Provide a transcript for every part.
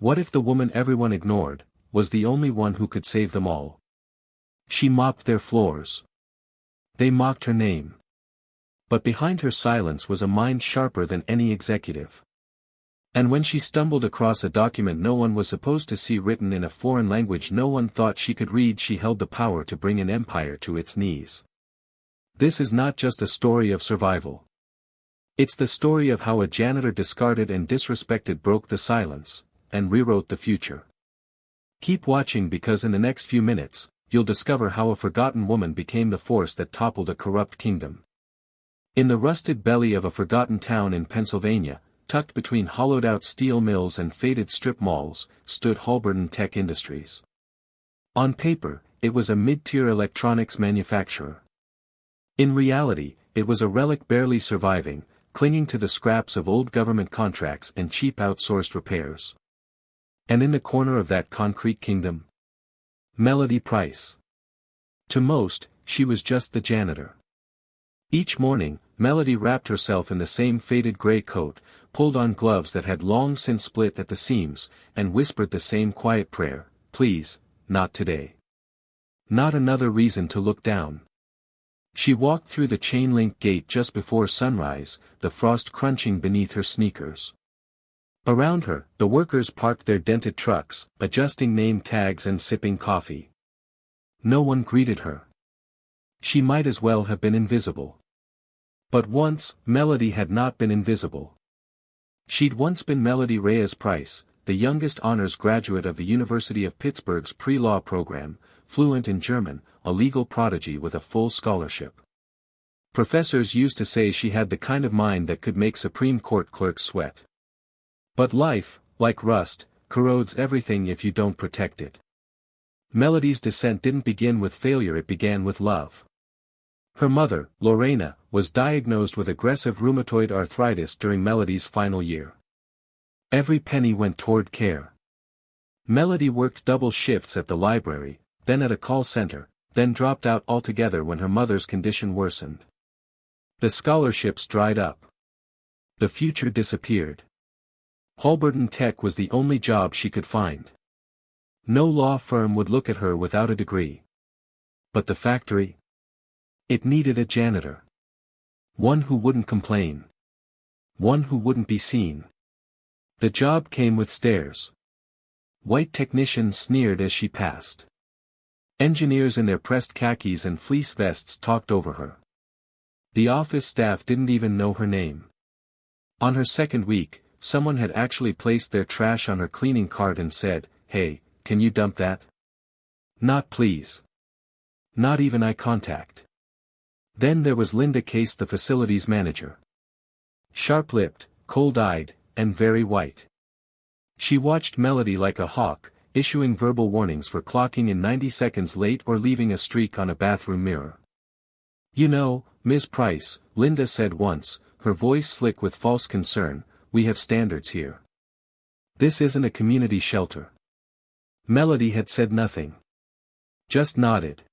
What if the woman everyone ignored was the only one who could save them all? She mopped their floors. They mocked her name. But behind her silence was a mind sharper than any executive. And when she stumbled across a document no one was supposed to see written in a foreign language no one thought she could read, she held the power to bring an empire to its knees. This is not just a story of survival. It's the story of how a janitor discarded and disrespected broke the silence, and rewrote the future. Keep watching because in the next few minutes, you'll discover how a forgotten woman became the force that toppled a corrupt kingdom. In the rusted belly of a forgotten town in Pennsylvania, tucked between hollowed-out steel mills and faded strip malls, stood Halberton Tech Industries. On paper, it was a mid-tier electronics manufacturer. In reality, it was a relic barely surviving, clinging to the scraps of old government contracts and cheap outsourced repairs. And in the corner of that concrete kingdom? Melody Price. To most, she was just the janitor. Each morning, Melody wrapped herself in the same faded gray coat, pulled on gloves that had long since split at the seams, and whispered the same quiet prayer, "Please, not today. Not another reason to look down." She walked through the chain-link gate just before sunrise, the frost crunching beneath her sneakers. Around her, the workers parked their dented trucks, adjusting name tags and sipping coffee. No one greeted her. She might as well have been invisible. But once, Melody had not been invisible. She'd once been Melody Reyes Price, the youngest honors graduate of the University of Pittsburgh's pre-law program, fluent in German, a legal prodigy with a full scholarship. Professors used to say she had the kind of mind that could make Supreme Court clerks sweat. But life, like rust, corrodes everything if you don't protect it. Melody's descent didn't begin with failure, it began with love. Her mother, Lorena, was diagnosed with aggressive rheumatoid arthritis during Melody's final year. Every penny went toward care. Melody worked double shifts at the library, then at a call center, then dropped out altogether when her mother's condition worsened. The scholarships dried up. The future disappeared. Halberton Tech was the only job she could find. No law firm would look at her without a degree. But the factory? It needed a janitor. One who wouldn't complain. One who wouldn't be seen. The job came with stares. White technicians sneered as she passed. Engineers in their pressed khakis and fleece vests talked over her. The office staff didn't even know her name. On her second week, someone had actually placed their trash on her cleaning cart and said, "Hey, can you dump that?" Not please. Not even eye contact. Then there was Linda Case, the facilities manager. Sharp-lipped, cold-eyed, and very white. She watched Melody like a hawk, issuing verbal warnings for clocking in 90 seconds late or leaving a streak on a bathroom mirror. "You know, Ms. Price," Linda said once, her voice slick with false concern, "we have standards here. This isn't a community shelter." Melody had said nothing. Just nodded.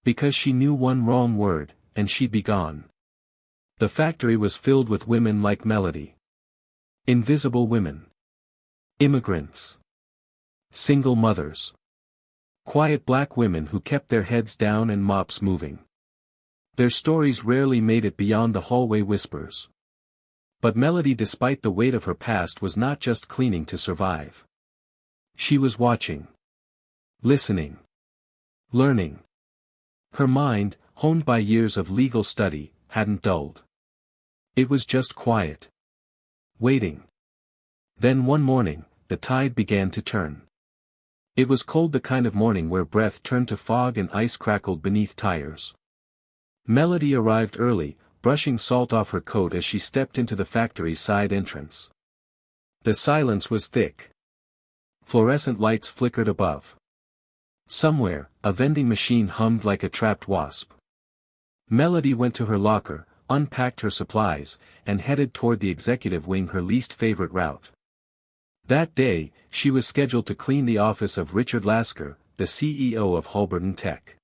Because she knew one wrong word, and she'd be gone. The factory was filled with women like Melody. Invisible women. Immigrants. Single mothers. Quiet black women who kept their heads down and mops moving. Their stories rarely made it beyond the hallway whispers. But Melody, despite the weight of her past, was not just cleaning to survive. She was watching. Listening. Learning. Her mind, honed by years of legal study, hadn't dulled. It was just quiet. Waiting. Then one morning, the tide began to turn. It was cold, the kind of morning where breath turned to fog and ice crackled beneath tires. Melody arrived early, brushing salt off her coat as she stepped into the factory's side entrance. The silence was thick. Fluorescent lights flickered above. Somewhere, a vending machine hummed like a trapped wasp. Melody went to her locker, unpacked her supplies, and headed toward the executive wing, her least favorite route. That day, she was scheduled to clean the office of Richard Lasker, the CEO of Halberton Tech.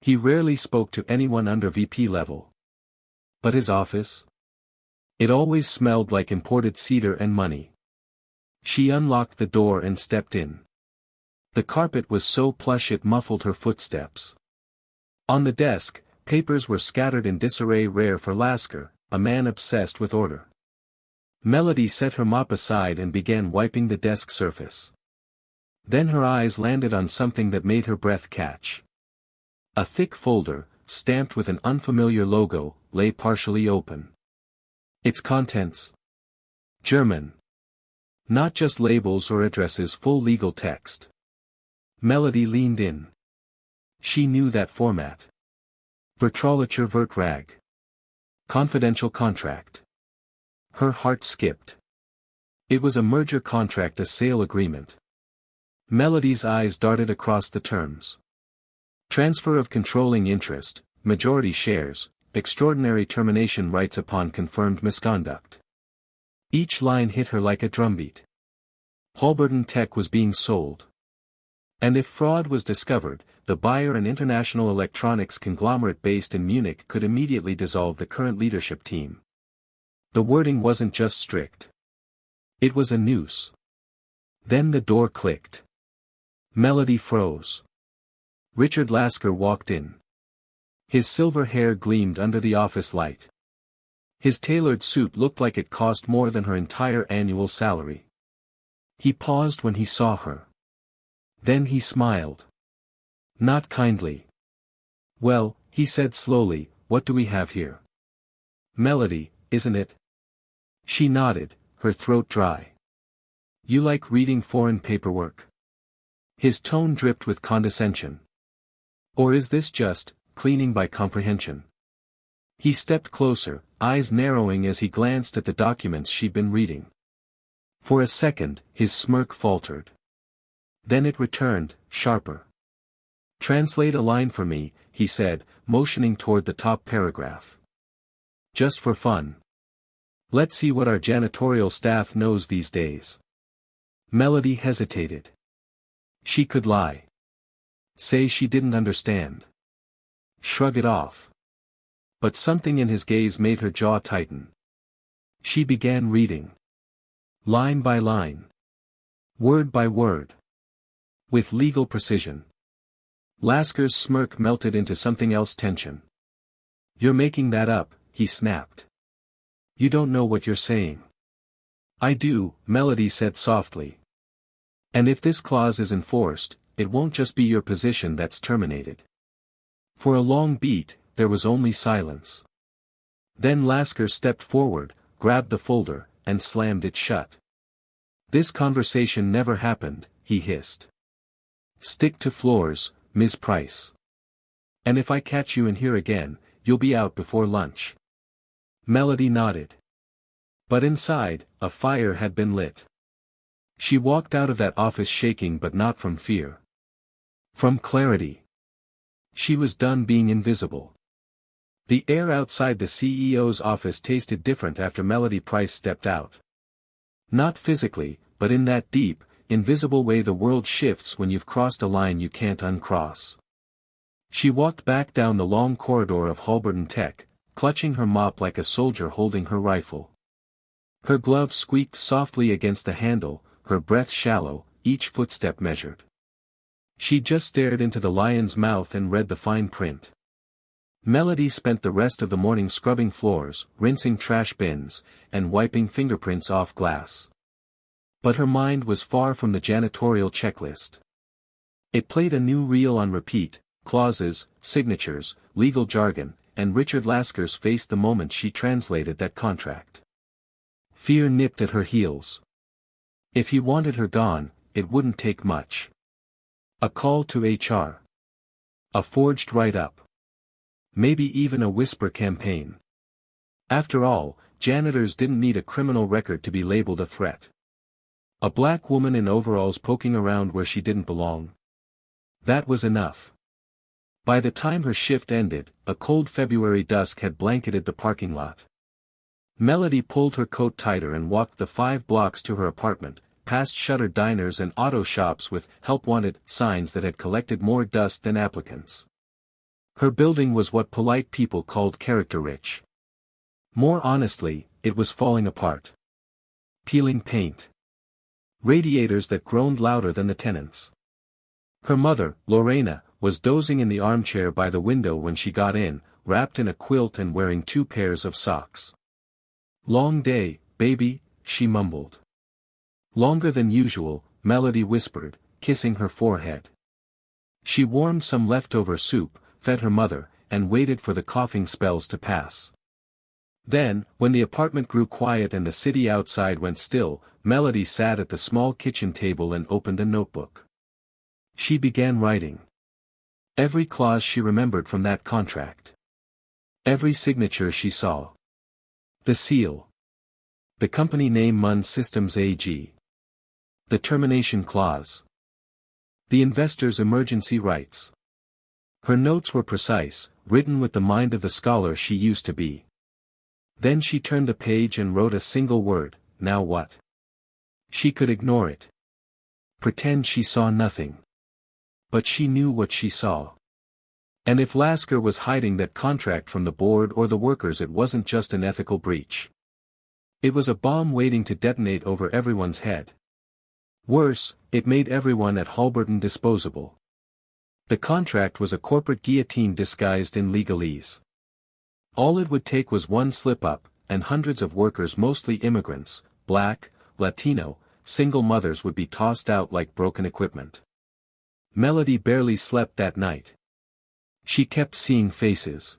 He rarely spoke to anyone under VP level. But his office? It always smelled like imported cedar and money. She unlocked the door and stepped in. The carpet was so plush it muffled her footsteps. On the desk, papers were scattered in disarray rare for Lasker, a man obsessed with order. Melody set her mop aside and began wiping the desk surface. Then her eyes landed on something that made her breath catch. A thick folder, stamped with an unfamiliar logo, lay partially open. Its contents? German. Not just labels or addresses, full legal text. Melody leaned in. She knew that format. Vertraulicher Vertrag. Confidential contract. Her heart skipped. It was a merger contract, a sale agreement. Melody's eyes darted across the terms. Transfer of controlling interest, majority shares, extraordinary termination rights upon confirmed misconduct. Each line hit her like a drumbeat. Halberton Tech was being sold. And if fraud was discovered, the buyer, an international electronics conglomerate based in Munich, could immediately dissolve the current leadership team. The wording wasn't just strict. It was a noose. Then the door clicked. Melody froze. Richard Lasker walked in. His silver hair gleamed under the office light. His tailored suit looked like it cost more than her entire annual salary. He paused when he saw her. Then he smiled. Not kindly. "Well," he said slowly, "what do we have here?" "Melody, isn't it?" She nodded, her throat dry. "You like reading foreign paperwork?" His tone dripped with condescension. "Or is this just cleaning by comprehension?" He stepped closer, eyes narrowing as he glanced at the documents she'd been reading. For a second, his smirk faltered. Then it returned, sharper. "Translate a line for me," he said, motioning toward the top paragraph. "Just for fun. Let's see what our janitorial staff knows these days." Melody hesitated. She could lie. Say she didn't understand. Shrug it off. But something in his gaze made her jaw tighten. She began reading. Line by line. Word by word. With legal precision. Lasker's smirk melted into something else, tension. "You're making that up," he snapped. "You don't know what you're saying." "I do," Melody said softly. "And if this clause is enforced, it won't just be your position that's terminated." For a long beat, there was only silence. Then Lasker stepped forward, grabbed the folder, and slammed it shut. "This conversation never happened," he hissed. "Stick to floors, Ms. Price. And if I catch you in here again, you'll be out before lunch." Melody nodded. But inside, a fire had been lit. She walked out of that office shaking, but not from fear. From clarity. She was done being invisible. The air outside the CEO's office tasted different after Melody Price stepped out. Not physically, but in that deep, invisible way the world shifts when you've crossed a line you can't uncross. She walked back down the long corridor of Halberton Tech, clutching her mop like a soldier holding her rifle. Her glove squeaked softly against the handle, her breath shallow, each footstep measured. She just stared into the lion's mouth and read the fine print. Melody spent the rest of the morning scrubbing floors, rinsing trash bins, and wiping fingerprints off glass. But her mind was far from the janitorial checklist. It played a new reel on repeat, clauses, signatures, legal jargon, and Richard Lasker's face the moment she translated that contract. Fear nipped at her heels. If he wanted her gone, it wouldn't take much. A call to HR. A forged write-up. Maybe even a whisper campaign. After all, janitors didn't need a criminal record to be labeled a threat. A black woman in overalls poking around where she didn't belong. That was enough. By the time her shift ended, a cold February dusk had blanketed the parking lot. Melody pulled her coat tighter and walked the 5 blocks to her apartment, past shuttered diners and auto shops with "Help Wanted" signs that had collected more dust than applicants. Her building was what polite people called character-rich. More honestly, it was falling apart. Peeling paint. Radiators that groaned louder than the tenants. Her mother, Lorena, was dozing in the armchair by the window when she got in, wrapped in a quilt and wearing 2 pairs of socks. "Long day, baby," she mumbled. "Longer than usual," Melody whispered, kissing her forehead. She warmed some leftover soup, fed her mother, and waited for the coughing spells to pass. Then, when the apartment grew quiet and the city outside went still, Melody sat at the small kitchen table and opened a notebook. She began writing. Every clause she remembered from that contract. Every signature she saw. The seal. The company name Mun Systems AG. The termination clause. The investor's emergency rights. Her notes were precise, written with the mind of the scholar she used to be. Then she turned the page and wrote a single word, "Now what?" She could ignore it. Pretend she saw nothing. But she knew what she saw. And if Lasker was hiding that contract from the board or the workers, it wasn't just an ethical breach. It was a bomb waiting to detonate over everyone's head. Worse, it made everyone at Halberton disposable. The contract was a corporate guillotine disguised in legalese. All it would take was one slip-up, and hundreds of workers, mostly immigrants, black, Latino, single mothers, would be tossed out like broken equipment. Melody barely slept that night. She kept seeing faces.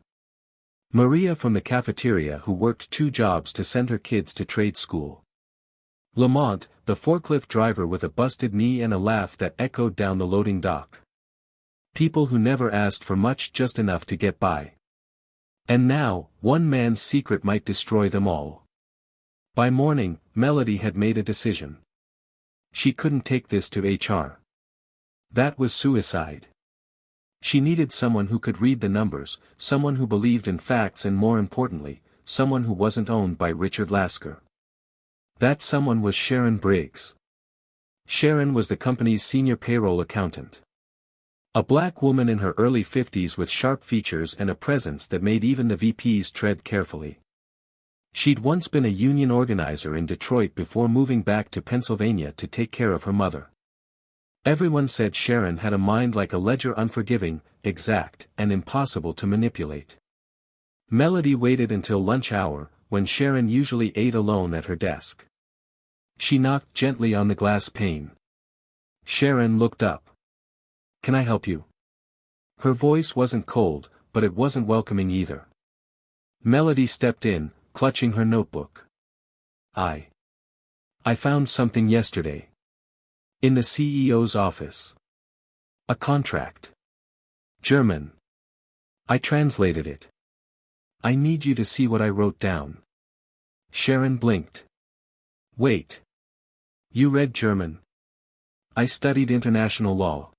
Maria from the cafeteria, who worked 2 jobs to send her kids to trade school. Lamont, the forklift driver with a busted knee and a laugh that echoed down the loading dock. People who never asked for much, just enough to get by. And now, one man's secret might destroy them all. By morning, Melody had made a decision. She couldn't take this to HR. That was suicide. She needed someone who could read the numbers, someone who believed in facts, and more importantly, someone who wasn't owned by Richard Lasker. That someone was Sharon Briggs. Sharon was the company's senior payroll accountant. A black woman in her early 50s with sharp features and a presence that made even the VPs tread carefully. She'd once been a union organizer in Detroit before moving back to Pennsylvania to take care of her mother. Everyone said Sharon had a mind like a ledger, unforgiving, exact, and impossible to manipulate. Melody waited until lunch hour, when Sharon usually ate alone at her desk. She knocked gently on the glass pane. Sharon looked up. "Can I help you?" Her voice wasn't cold, but it wasn't welcoming either. Melody stepped in, clutching her notebook. I found something yesterday. In the CEO's office. A contract. German. I translated it. I need you to see what I wrote down." Sharon blinked. "Wait. You read German?" "I studied international law.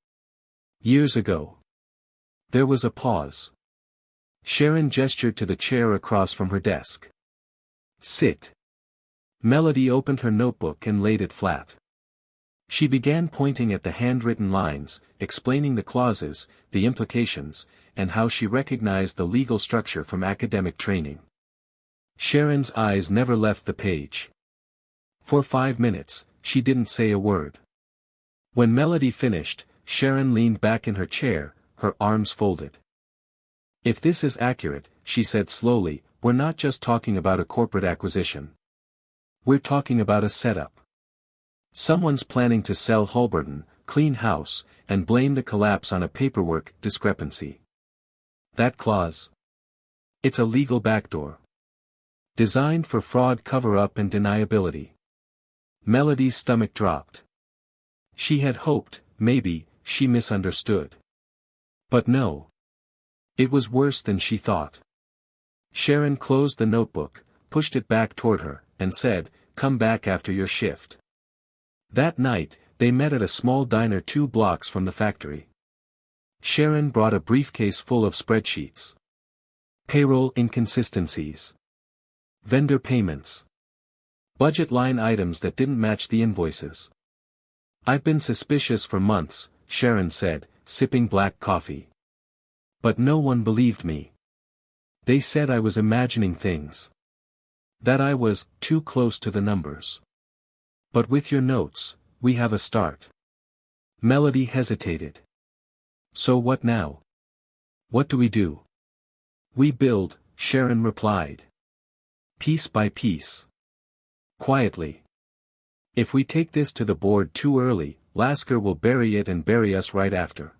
Years ago." There was a pause. Sharon gestured to the chair across from her desk. "Sit." Melody opened her notebook and laid it flat. She began pointing at the handwritten lines, explaining the clauses, the implications, and how she recognized the legal structure from academic training. Sharon's eyes never left the page. For 5 minutes, she didn't say a word. When Melody finished, Sharon leaned back in her chair, her arms folded. "If this is accurate," she said slowly, "we're not just talking about a corporate acquisition. We're talking about a setup. Someone's planning to sell Halberton, clean house, and blame the collapse on a paperwork discrepancy. That clause? It's a legal backdoor. Designed for fraud, cover-up, and deniability." Melody's stomach dropped. She had hoped, maybe, she misunderstood. But no. It was worse than she thought. Sharon closed the notebook, pushed it back toward her, and said, "Come back after your shift." That night, they met at a small diner 2 blocks from the factory. Sharon brought a briefcase full of spreadsheets. Payroll inconsistencies. Vendor payments. Budget line items that didn't match the invoices. "I've been suspicious for months," Sharon said, sipping black coffee. "But no one believed me. They said I was imagining things. That I was too close to the numbers. But with your notes, We have a start. Melody hesitated. So what now? What do we do? We build, Sharon replied. Piece by piece. Quietly. If we take this to the board too early, Lasker will bury it and bury us right after.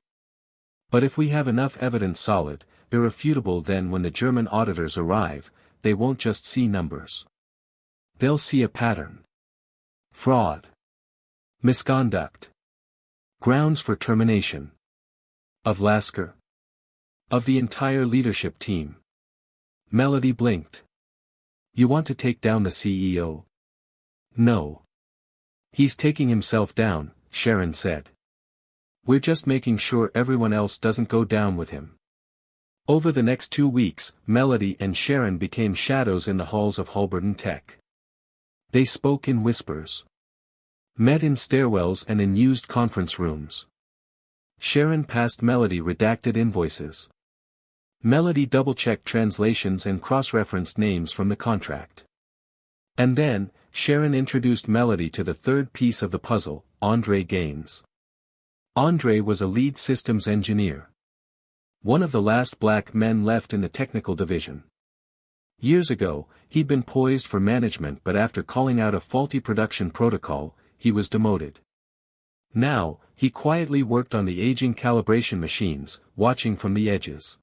But if we have enough evidence solid, irrefutable, then when the German auditors arrive, they won't just see numbers. They'll see a pattern. Fraud. Misconduct. Grounds for termination. Of Lasker. Of the entire leadership team. Melody blinked. You want to take down the CEO? No. He's taking himself down, Sharon said. We're just making sure everyone else doesn't go down with him. Over the next 2 weeks, Melody and Sharon became shadows in the halls of Halberton Tech. They spoke in whispers. Met in stairwells and in used conference rooms. Sharon passed Melody redacted invoices. Melody double-checked translations and cross-referenced names from the contract. And then, Sharon introduced Melody to the third piece of the puzzle, Andre Gaines. Andre was a lead systems engineer. One of the last black men left in the technical division. Years ago, he'd been poised for management, but after calling out a faulty production protocol, he was demoted. Now, he quietly worked on the aging calibration machines, watching from the edges.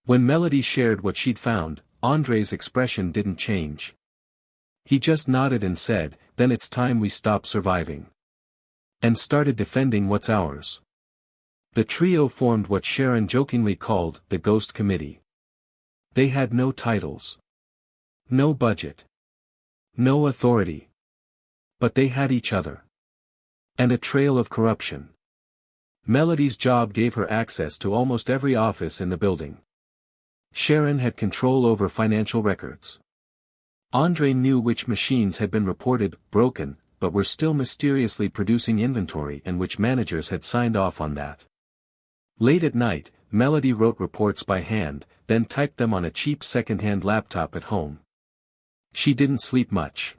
When Melody shared what she'd found, Andre's expression didn't change. He just nodded and said, "Then it's time we stop surviving." And started defending what's ours. The trio formed what Sharon jokingly called the Ghost Committee. They had no titles. No budget. No authority. But they had each other. And a trail of corruption. Melody's job gave her access to almost every office in the building. Sharon had control over financial records. Andre knew which machines had been reported broken, but were still mysteriously producing inventory, and which managers had signed off on that. Late at night, Melody wrote reports by hand, then typed them on a cheap second-hand laptop at home. She didn't sleep much.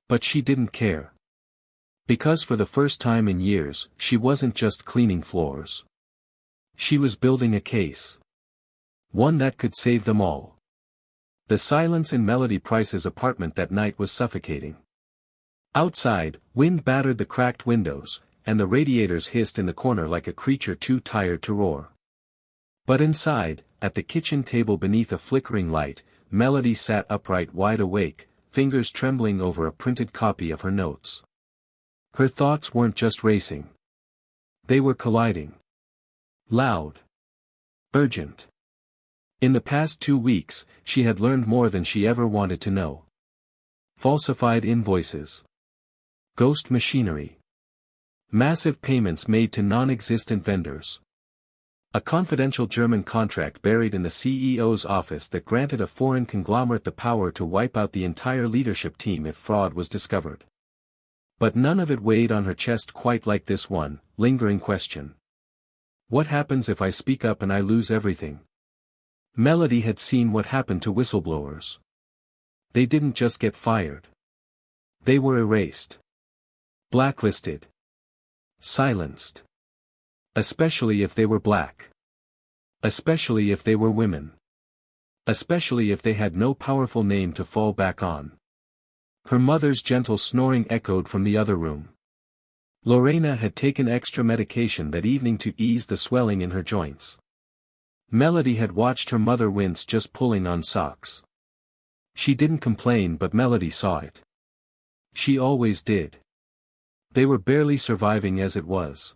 But she didn't care. Because for the first time in years, she wasn't just cleaning floors. She was building a case. One that could save them all. The silence in Melody Price's apartment that night was suffocating. Outside, wind battered the cracked windows, and the radiators hissed in the corner like a creature too tired to roar. But inside, at the kitchen table beneath a flickering light, Melody sat upright, wide awake, fingers trembling over a printed copy of her notes. Her thoughts weren't just racing. They were colliding. Loud. Urgent. In the past 2 weeks, she had learned more than she ever wanted to know. Falsified invoices. Ghost machinery. Massive payments made to non-existent vendors. A confidential German contract buried in the CEO's office that granted a foreign conglomerate the power to wipe out the entire leadership team if fraud was discovered. But none of it weighed on her chest quite like this one, lingering question. What happens if I speak up and I lose everything? Melody had seen what happened to whistleblowers. They didn't just get fired. They were erased. Blacklisted. Silenced. Especially if they were black. Especially if they were women. Especially if they had no powerful name to fall back on. Her mother's gentle snoring echoed from the other room. Lorena had taken extra medication that evening to ease the swelling in her joints. Melody had watched her mother wince just pulling on socks. She didn't complain, but Melody saw it. She always did. They were barely surviving as it was.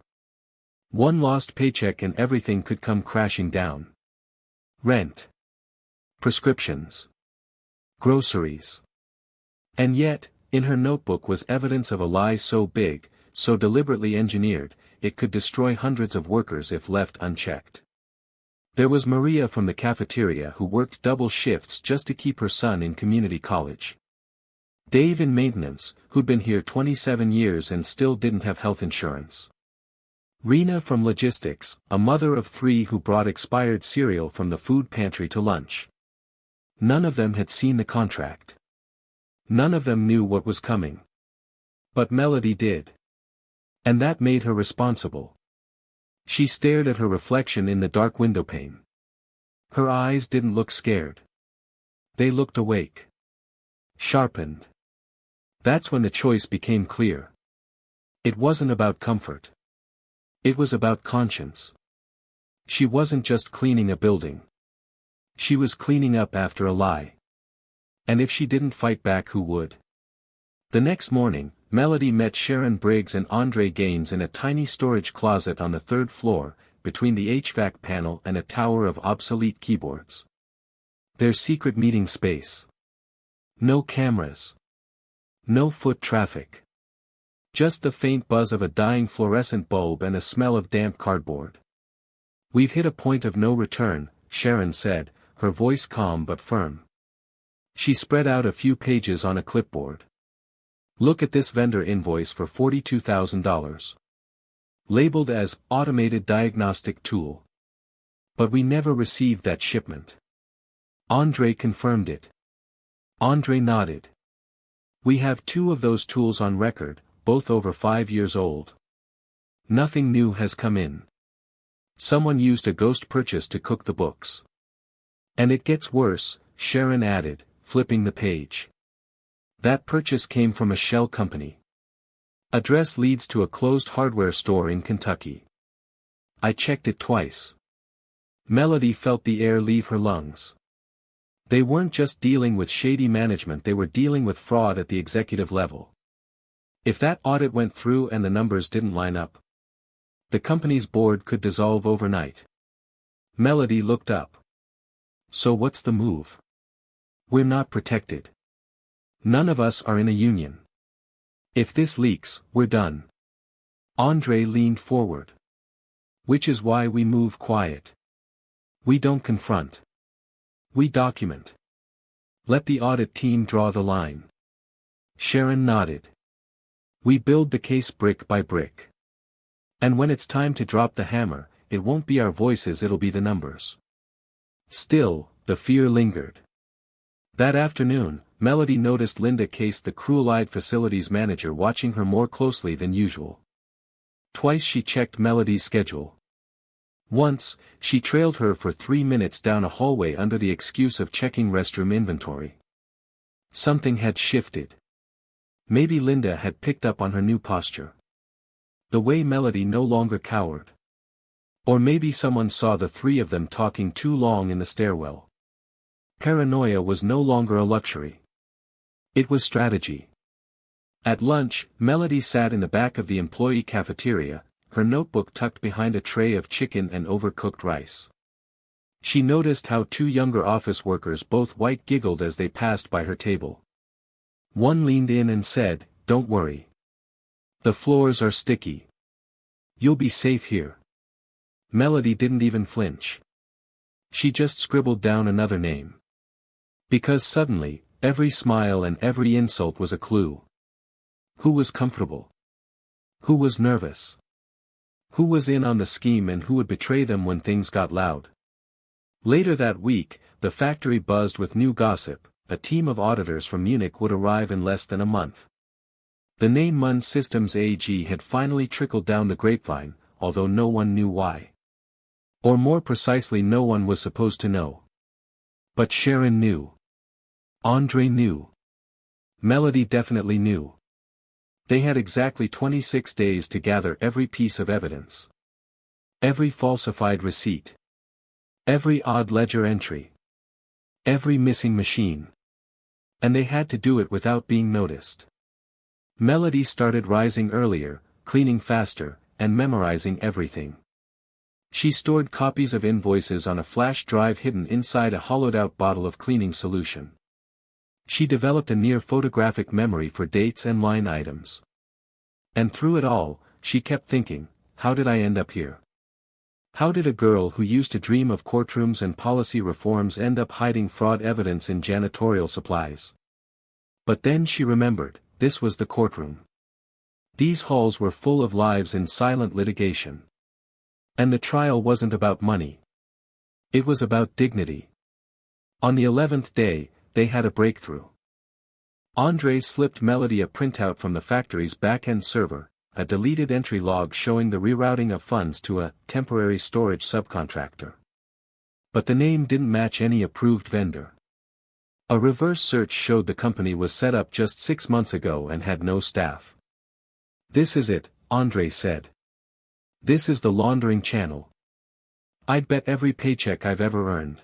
One lost paycheck and everything could come crashing down. Rent. Prescriptions. Groceries. And yet, in her notebook was evidence of a lie so big, so deliberately engineered, it could destroy hundreds of workers if left unchecked. There was Maria from the cafeteria who worked double shifts just to keep her son in community college. Dave in maintenance, who'd been here 27 years and still didn't have health insurance. Rena from logistics, a mother of 3 who brought expired cereal from the food pantry to lunch. None of them had seen the contract. None of them knew what was coming. But Melody did. And that made her responsible. She stared at her reflection in the dark windowpane. Her eyes didn't look scared. They looked awake. Sharpened. That's when the choice became clear. It wasn't about comfort. It was about conscience. She wasn't just cleaning a building. She was cleaning up after a lie. And if she didn't fight back, who would? The next morning, Melody met Sharon Briggs and Andre Gaines in a tiny storage closet on the third floor, between the HVAC panel and a tower of obsolete keyboards. Their secret meeting space. No cameras. No foot traffic. Just the faint buzz of a dying fluorescent bulb and a smell of damp cardboard. "We've hit a point of no return," Sharon said, her voice calm but firm. She spread out a few pages on a clipboard. "Look at this vendor invoice for $42,000. Labeled as Automated Diagnostic Tool. But we never received that shipment." Andre confirmed it. Andre nodded. "We have 2 of those tools on record, both over 5 years old. Nothing new has come in. Someone used a ghost purchase to cook the books." "And it gets worse," Sharon added, flipping the page. "That purchase came from a shell company. Address leads to a closed hardware store in Kentucky. I checked it twice." Melody felt the air leave her lungs. They weren't just dealing with shady management, they were dealing with fraud at the executive level. If that audit went through and the numbers didn't line up, the company's board could dissolve overnight. Melody looked up. "So what's the move? We're not protected. None of us are in a union. If this leaks, we're done." Andre leaned forward. "Which is why we move quiet. We don't confront. We document. Let the audit team draw the line." Sharon nodded. "We build the case brick by brick. And when it's time to drop the hammer, it won't be our voices, it'll be the numbers." Still, the fear lingered. That afternoon, Melody noticed Linda Case, the cruel-eyed facilities manager, watching her more closely than usual. Twice she checked Melody's schedule. Once, she trailed her for 3 minutes down a hallway under the excuse of checking restroom inventory. Something had shifted. Maybe Linda had picked up on her new posture. The way Melody no longer cowered. Or maybe someone saw the 3 of them talking too long in the stairwell. Paranoia was no longer a luxury. It was strategy. At lunch, Melody sat in the back of the employee cafeteria, her notebook tucked behind a tray of chicken and overcooked rice. She noticed how 2 younger office workers, both white, giggled as they passed by her table. One leaned in and said, "Don't worry. The floors are sticky. You'll be safe here." Melody didn't even flinch. She just scribbled down another name. Because suddenly, every smile and every insult was a clue. Who was comfortable? Who was nervous? Who was in on the scheme and who would betray them when things got loud? Later that week, the factory buzzed with new gossip. A team of auditors from Munich would arrive in less than a month. The name Munn Systems AG had finally trickled down the grapevine, although no one knew why. Or more precisely, no one was supposed to know. But Sharon knew. Andre knew. Melody definitely knew. They had exactly 26 days to gather every piece of evidence. Every falsified receipt. Every odd ledger entry. Every missing machine. And they had to do it without being noticed. Melody started rising earlier, cleaning faster, and memorizing everything. She stored copies of invoices on a flash drive hidden inside a hollowed-out bottle of cleaning solution. She developed a near-photographic memory for dates and line items. And through it all, she kept thinking, how did I end up here? How did a girl who used to dream of courtrooms and policy reforms end up hiding fraud evidence in janitorial supplies? But then she remembered, this was the courtroom. These halls were full of lives in silent litigation. And the trial wasn't about money. It was about dignity. On the 11th day, they had a breakthrough. Andre slipped Melody a printout from the factory's back-end server, a deleted entry log showing the rerouting of funds to a temporary storage subcontractor. But the name didn't match any approved vendor. A reverse search showed the company was set up just 6 months ago and had no staff. "This is it," Andre said. "This is the laundering channel. I'd bet every paycheck I've ever earned."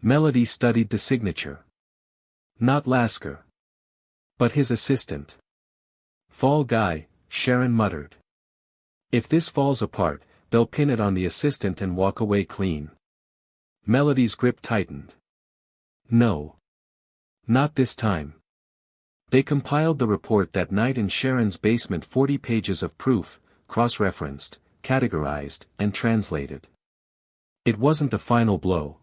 Melody studied the signature. Not Lasker, but his assistant. "Fall guy," Sharon muttered. "If this falls apart, they'll pin it on the assistant and walk away clean." Melody's grip tightened. No. Not this time. They compiled the report that night in Sharon's basement, 40 pages of proof, cross-referenced, categorized, and translated. It wasn't the final blow.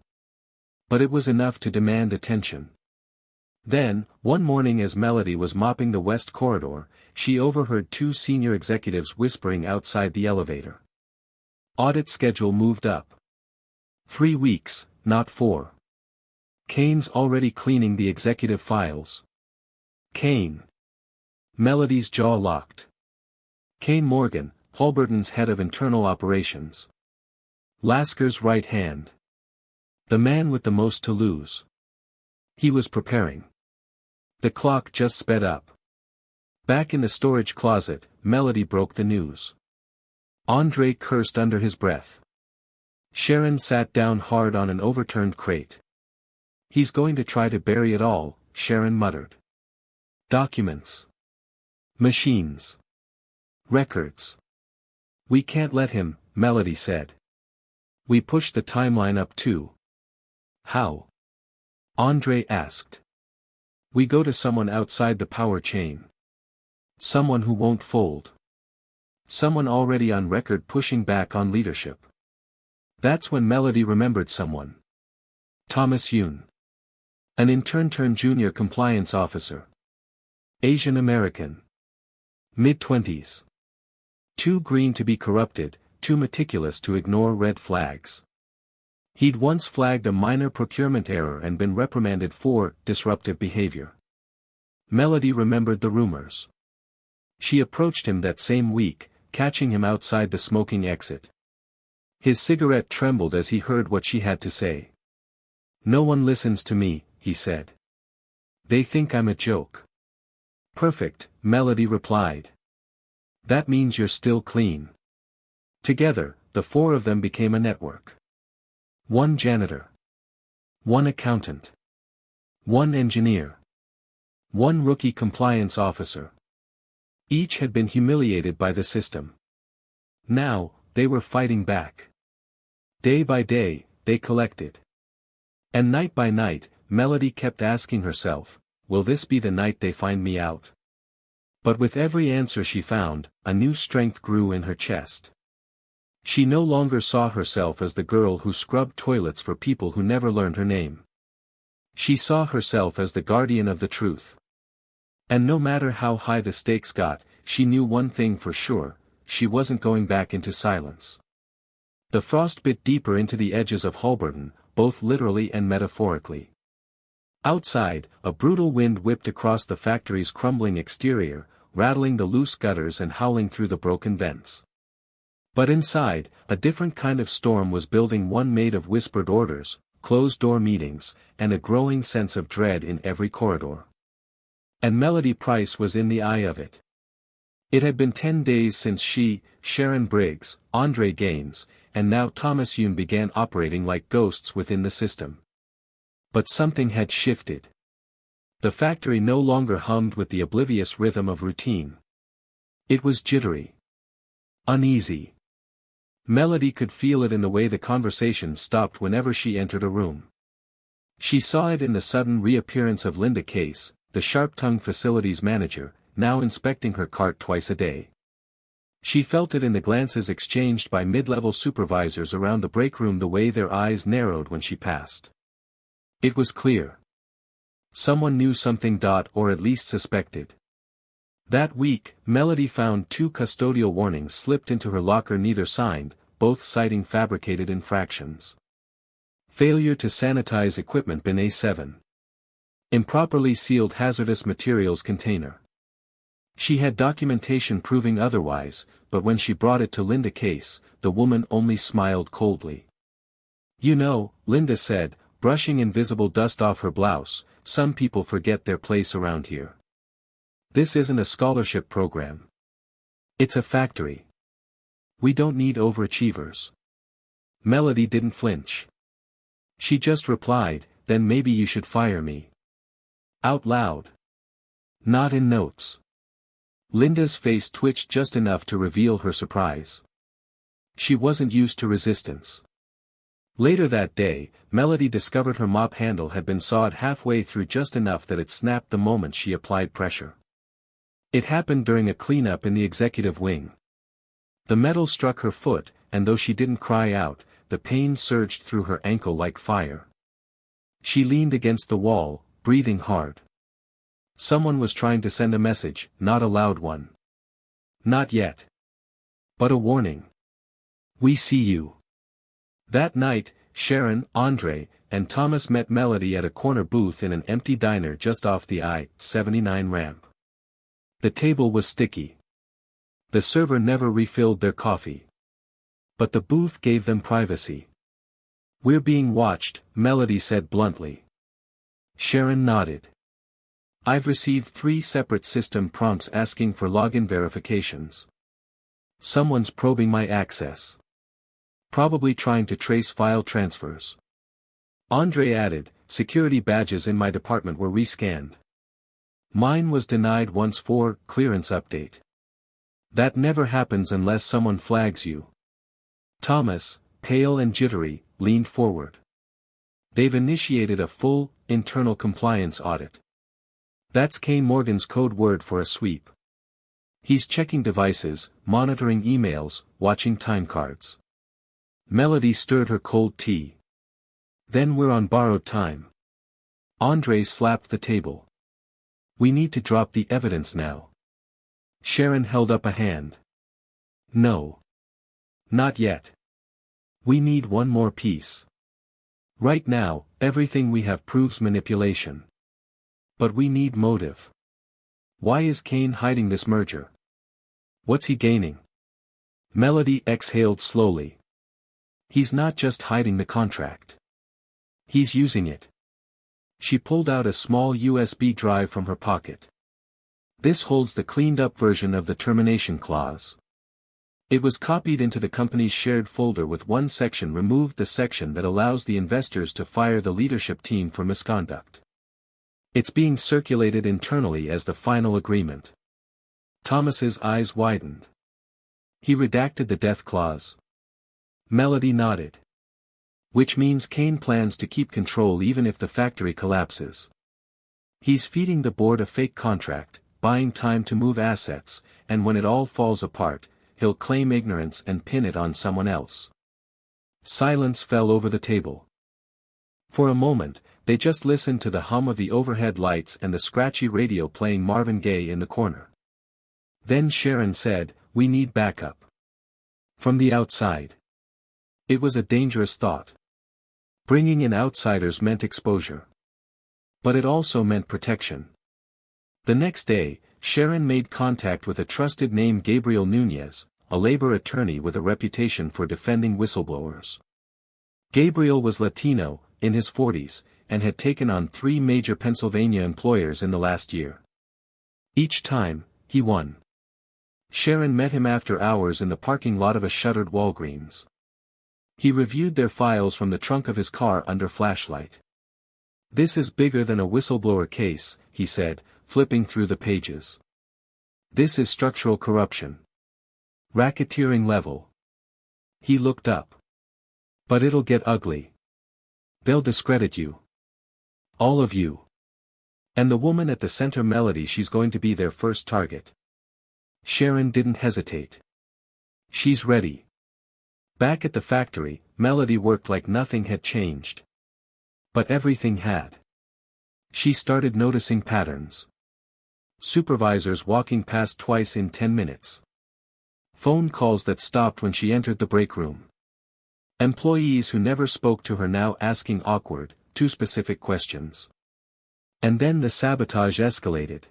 But it was enough to demand attention. Then, one morning as Melody was mopping the west corridor, she overheard 2 senior executives whispering outside the elevator. Audit schedule moved up. 3 weeks, not 4. Kane's already cleaning the executive files. Kane. Melody's jaw locked. Kane Morgan, Holberton's head of internal operations. Lasker's right hand. The man with the most to lose. He was preparing. The clock just sped up. Back in the storage closet, Melody broke the news. Andre cursed under his breath. Sharon sat down hard on an overturned crate. "He's going to try to bury it all," Sharon muttered. "Documents. Machines. Records. We can't let him," Melody said. "We pushed the timeline up too." "How?" Andre asked. "We go to someone outside the power chain. Someone who won't fold. Someone already on record pushing back on leadership." That's when Melody remembered someone. Thomas Yoon. An intern-turned-junior compliance officer. Asian American. Mid-20s. Too green to be corrupted, too meticulous to ignore red flags. He'd once flagged a minor procurement error and been reprimanded for disruptive behavior. Melody remembered the rumors. She approached him that same week, catching him outside the smoking exit. His cigarette trembled as he heard what she had to say. "No one listens to me," he said. "They think I'm a joke." "Perfect," Melody replied. "That means you're still clean." Together, the 4 of them became a network. 1 janitor. 1 accountant. 1 engineer. 1 rookie compliance officer. Each had been humiliated by the system. Now, they were fighting back. Day by day, they collected. And night by night, Melody kept asking herself, "Will this be the night they find me out?" But with every answer she found, a new strength grew in her chest. She no longer saw herself as the girl who scrubbed toilets for people who never learned her name. She saw herself as the guardian of the truth. And no matter how high the stakes got, she knew one thing for sure: she wasn't going back into silence. The frost bit deeper into the edges of Holberton, both literally and metaphorically. Outside, a brutal wind whipped across the factory's crumbling exterior, rattling the loose gutters and howling through the broken vents. But inside, a different kind of storm was building, one made of whispered orders, closed-door meetings, and a growing sense of dread in every corridor. And Melody Price was in the eye of it. It had been 10 days since she, Sharon Briggs, Andre Gaines, and now Thomas Yoon began operating like ghosts within the system. But something had shifted. The factory no longer hummed with the oblivious rhythm of routine. It was jittery. Uneasy. Melody could feel it in the way the conversation stopped whenever she entered a room. She saw it in the sudden reappearance of Linda Case, the sharp-tongued facilities manager, now inspecting her cart twice a day. She felt it in the glances exchanged by mid-level supervisors around the break room, the way their eyes narrowed when she passed. It was clear. Someone knew something, or at least suspected. That week, Melody found 2 custodial warnings slipped into her locker, neither signed, both citing fabricated infractions. Failure to sanitize equipment bin A7. Improperly sealed hazardous materials container. She had documentation proving otherwise, but when she brought it to Linda Case, the woman only smiled coldly. "You know," Linda said, brushing invisible dust off her blouse, "some people forget their place around here. This isn't a scholarship program. It's a factory. We don't need overachievers." Melody didn't flinch. She just replied, "Then maybe you should fire me." Out loud. Not in notes. Linda's face twitched just enough to reveal her surprise. She wasn't used to resistance. Later that day, Melody discovered her mop handle had been sawed halfway through just enough that it snapped the moment she applied pressure. It happened during a cleanup in the executive wing. The metal struck her foot, and though she didn't cry out, the pain surged through her ankle like fire. She leaned against the wall, breathing hard. Someone was trying to send a message, not a loud one. Not yet. But a warning. "We see you." That night, Sharon, Andre, and Thomas met Melody at a corner booth in an empty diner just off the I-79 ramp. The table was sticky. The server never refilled their coffee. But the booth gave them privacy. "We're being watched," Melody said bluntly. Sharon nodded. "I've received 3 separate system prompts asking for login verifications. Someone's probing my access. Probably trying to trace file transfers." Andre added, "Security badges in my department were rescanned. Mine was denied once for clearance update. That never happens unless someone flags you." Thomas, pale and jittery, leaned forward. "They've initiated a full, internal compliance audit. That's Kane Morgan's code word for a sweep. He's checking devices, monitoring emails, watching timecards." Melody stirred her cold tea. "Then we're on borrowed time." Andre slapped the table. "We need to drop the evidence now." Sharon held up a hand. "No. Not yet. We need one more piece. Right now, everything we have proves manipulation. But we need motive. Why is Kane hiding this merger? What's he gaining?" Melody exhaled slowly. "He's not just hiding the contract. He's using it." She pulled out a small USB drive from her pocket. "This holds the cleaned-up version of the termination clause. It was copied into the company's shared folder with one section removed, the section that allows the investors to fire the leadership team for misconduct. It's being circulated internally as the final agreement." Thomas's eyes widened. "He redacted the death clause." Melody nodded. "Which means Kane plans to keep control even if the factory collapses. He's feeding the board a fake contract, buying time to move assets, and when it all falls apart, he'll claim ignorance and pin it on someone else." Silence fell over the table. For a moment, they just listened to the hum of the overhead lights and the scratchy radio playing Marvin Gaye in the corner. Then Sharon said, "We need backup. From the outside." It was a dangerous thought. Bringing in outsiders meant exposure. But it also meant protection. The next day, Sharon made contact with a trusted name, Gabriel Nunez, a labor attorney with a reputation for defending whistleblowers. Gabriel was Latino, in his 40s, and had taken on 3 major Pennsylvania employers in the last year. Each time, he won. Sharon met him after hours in the parking lot of a shuttered Walgreens. He reviewed their files from the trunk of his car under flashlight. "This is bigger than a whistleblower case," he said, flipping through the pages. "This is structural corruption. Racketeering level." He looked up. "But it'll get ugly. They'll discredit you. All of you. And the woman at the center, Melody, she's going to be their first target." Sharon didn't hesitate. "She's ready." Back at the factory, Melody worked like nothing had changed. But everything had. She started noticing patterns. Supervisors walking past twice in 10 minutes. Phone calls that stopped when she entered the break room. Employees who never spoke to her now asking awkward, too specific questions. And then the sabotage escalated.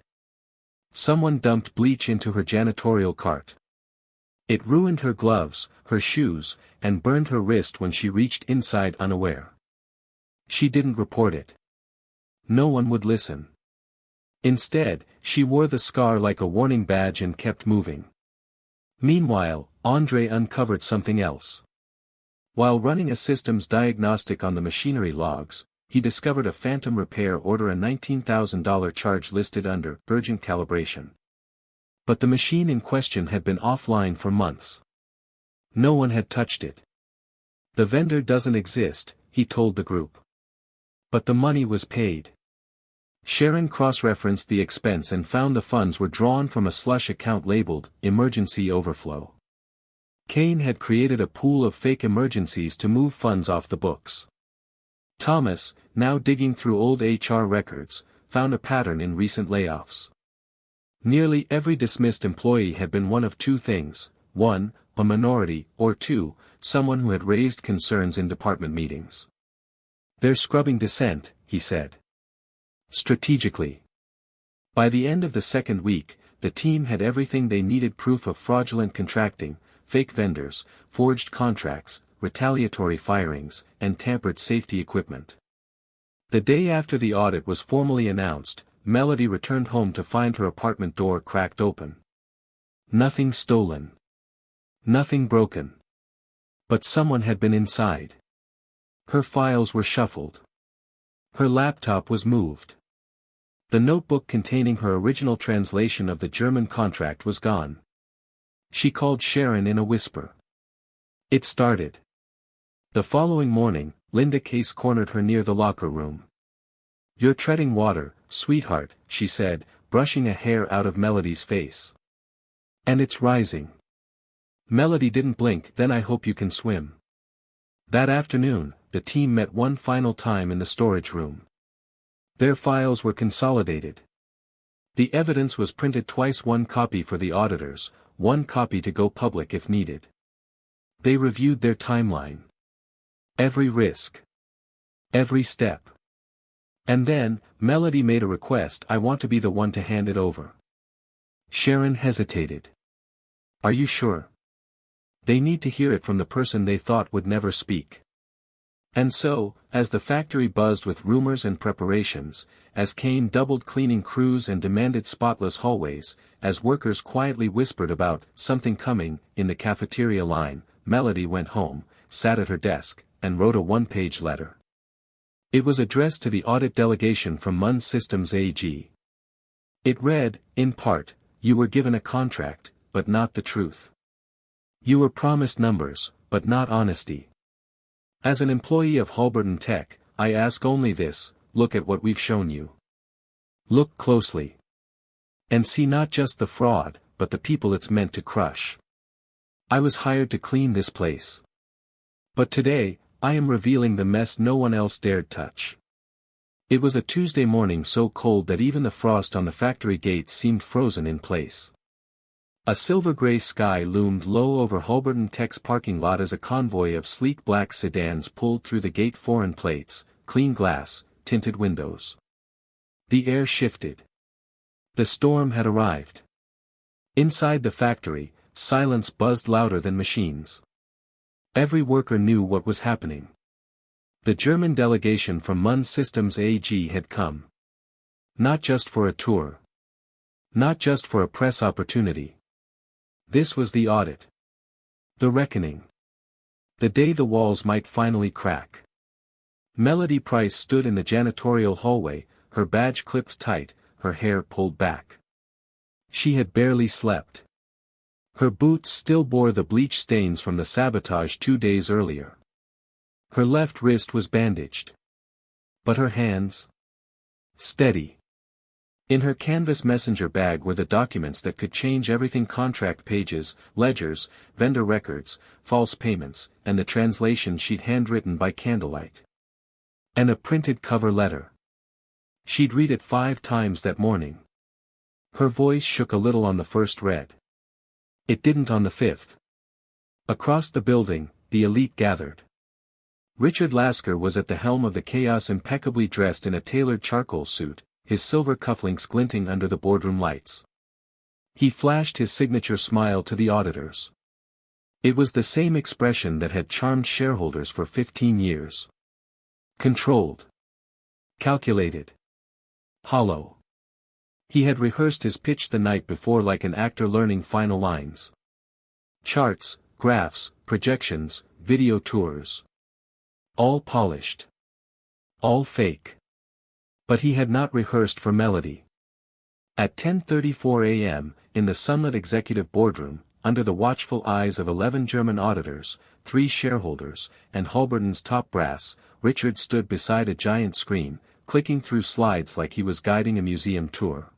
Someone dumped bleach into her janitorial cart. It ruined her gloves, her shoes, and burned her wrist when she reached inside unaware. She didn't report it. No one would listen. Instead, she wore the scar like a warning badge and kept moving. Meanwhile, Andre uncovered something else. While running a systems diagnostic on the machinery logs, he discovered a phantom repair order, a $19,000 charge listed under urgent calibration. But the machine in question had been offline for months. No one had touched it. The vendor doesn't exist, he told the group. But the money was paid. Sharon cross-referenced the expense and found the funds were drawn from a slush account labeled emergency overflow. Kane had created a pool of fake emergencies to move funds off the books. Thomas, now digging through old HR records, found a pattern in recent layoffs. Nearly every dismissed employee had been one of two things: 1, a minority, or 2, someone who had raised concerns in department meetings. "They're scrubbing dissent," he said. Strategically. By the end of the second week, the team had everything they needed: proof of fraudulent contracting, fake vendors, forged contracts, retaliatory firings, and tampered safety equipment. The day after the audit was formally announced, Melody returned home to find her apartment door cracked open. Nothing stolen. Nothing broken. But someone had been inside. Her files were shuffled. Her laptop was moved. The notebook containing her original translation of the German contract was gone. She called Sharon in a whisper. It started. The following morning, Linda Case cornered her near the locker room. "You're treading water, sweetheart," she said, brushing a hair out of Melody's face. "And it's rising." Melody didn't blink. "Then I hope you can swim." That afternoon, the team met one final time in the storage room. Their files were consolidated. The evidence was printed twice: one copy for the auditors, one copy to go public if needed. They reviewed their timeline. Every risk. Every step. And then, Melody made a request: "I want to be the one to hand it over." Sharon hesitated. "Are you sure? They need to hear it from the person they thought would never speak." And so, as the factory buzzed with rumors and preparations, as Kane doubled cleaning crews and demanded spotless hallways, as workers quietly whispered about something coming in the cafeteria line, Melody went home, sat at her desk, and wrote a one-page letter. It was addressed to the audit delegation from Munn Systems AG. It read, in part, "You were given a contract, but not the truth. You were promised numbers, but not honesty. As an employee of Halberton Tech, I ask only this: look at what we've shown you. Look closely. And see not just the fraud, but the people it's meant to crush. I was hired to clean this place. But today, I am revealing the mess no one else dared touch." It was a Tuesday morning, so cold that even the frost on the factory gates seemed frozen in place. A silver-gray sky loomed low over Halberton Tech's parking lot as a convoy of sleek black sedans pulled through the gate. Foreign plates, clean glass, tinted windows. The air shifted. The storm had arrived. Inside the factory, silence buzzed louder than machines. Every worker knew what was happening. The German delegation from Munn Systems AG had come. Not just for a tour. Not just for a press opportunity. This was the audit. The reckoning. The day the walls might finally crack. Melody Price stood in the janitorial hallway, her badge clipped tight, her hair pulled back. She had barely slept. Her boots still bore the bleach stains from the sabotage 2 days earlier. Her left wrist was bandaged. But her hands? Steady. In her canvas messenger bag were the documents that could change everything: contract pages, ledgers, vendor records, false payments, and the translation she'd handwritten by candlelight. And a printed cover letter. She'd read it 5 times that morning. Her voice shook a little on the first read. It didn't on the 5th. Across the building, the elite gathered. Richard Lasker was at the helm of the chaos, impeccably dressed in a tailored charcoal suit, his silver cufflinks glinting under the boardroom lights. He flashed his signature smile to the auditors. It was the same expression that had charmed shareholders for 15 years. Controlled. Calculated. Hollow. He had rehearsed his pitch the night before like an actor learning final lines. Charts, graphs, projections, video tours. All polished. All fake. But he had not rehearsed for melody. At 10:34 a.m., in the sunlit executive boardroom, under the watchful eyes of 11 German auditors, 3 shareholders, and Halberton's top brass, Richard stood beside a giant screen, clicking through slides like he was guiding a museum tour.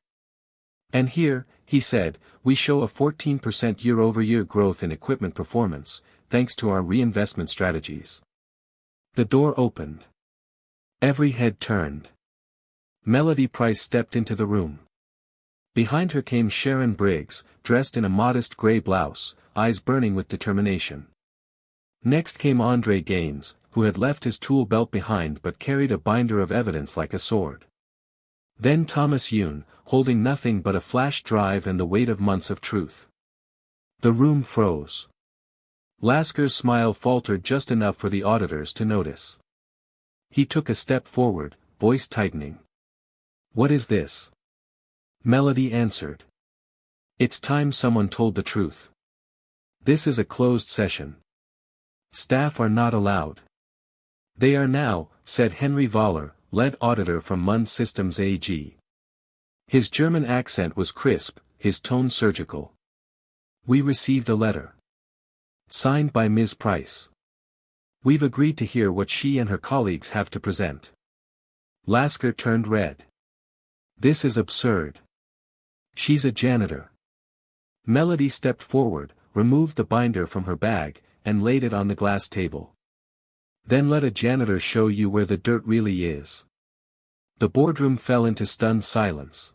And here, he said, we show a 14% year-over-year growth in equipment performance, thanks to our reinvestment strategies. The door opened. Every head turned. Melody Price stepped into the room. Behind her came Sharon Briggs, dressed in a modest gray blouse, eyes burning with determination. Next came Andre Gaines, who had left his tool belt behind but carried a binder of evidence like a sword. Then Thomas Yoon, holding nothing but a flash drive and the weight of months of truth. The room froze. Lasker's smile faltered just enough for the auditors to notice. He took a step forward, voice tightening. What is this? Melody answered. It's time someone told the truth. This is a closed session. Staff are not allowed. They are now, said Henry Voller, lead auditor from Munn Systems AG. His German accent was crisp, his tone surgical. We received a letter. Signed by Ms. Price. We've agreed to hear what she and her colleagues have to present. Lasker turned red. This is absurd. She's a janitor. Melody stepped forward, removed the binder from her bag, and laid it on the glass table. Then let a janitor show you where the dirt really is. The boardroom fell into stunned silence.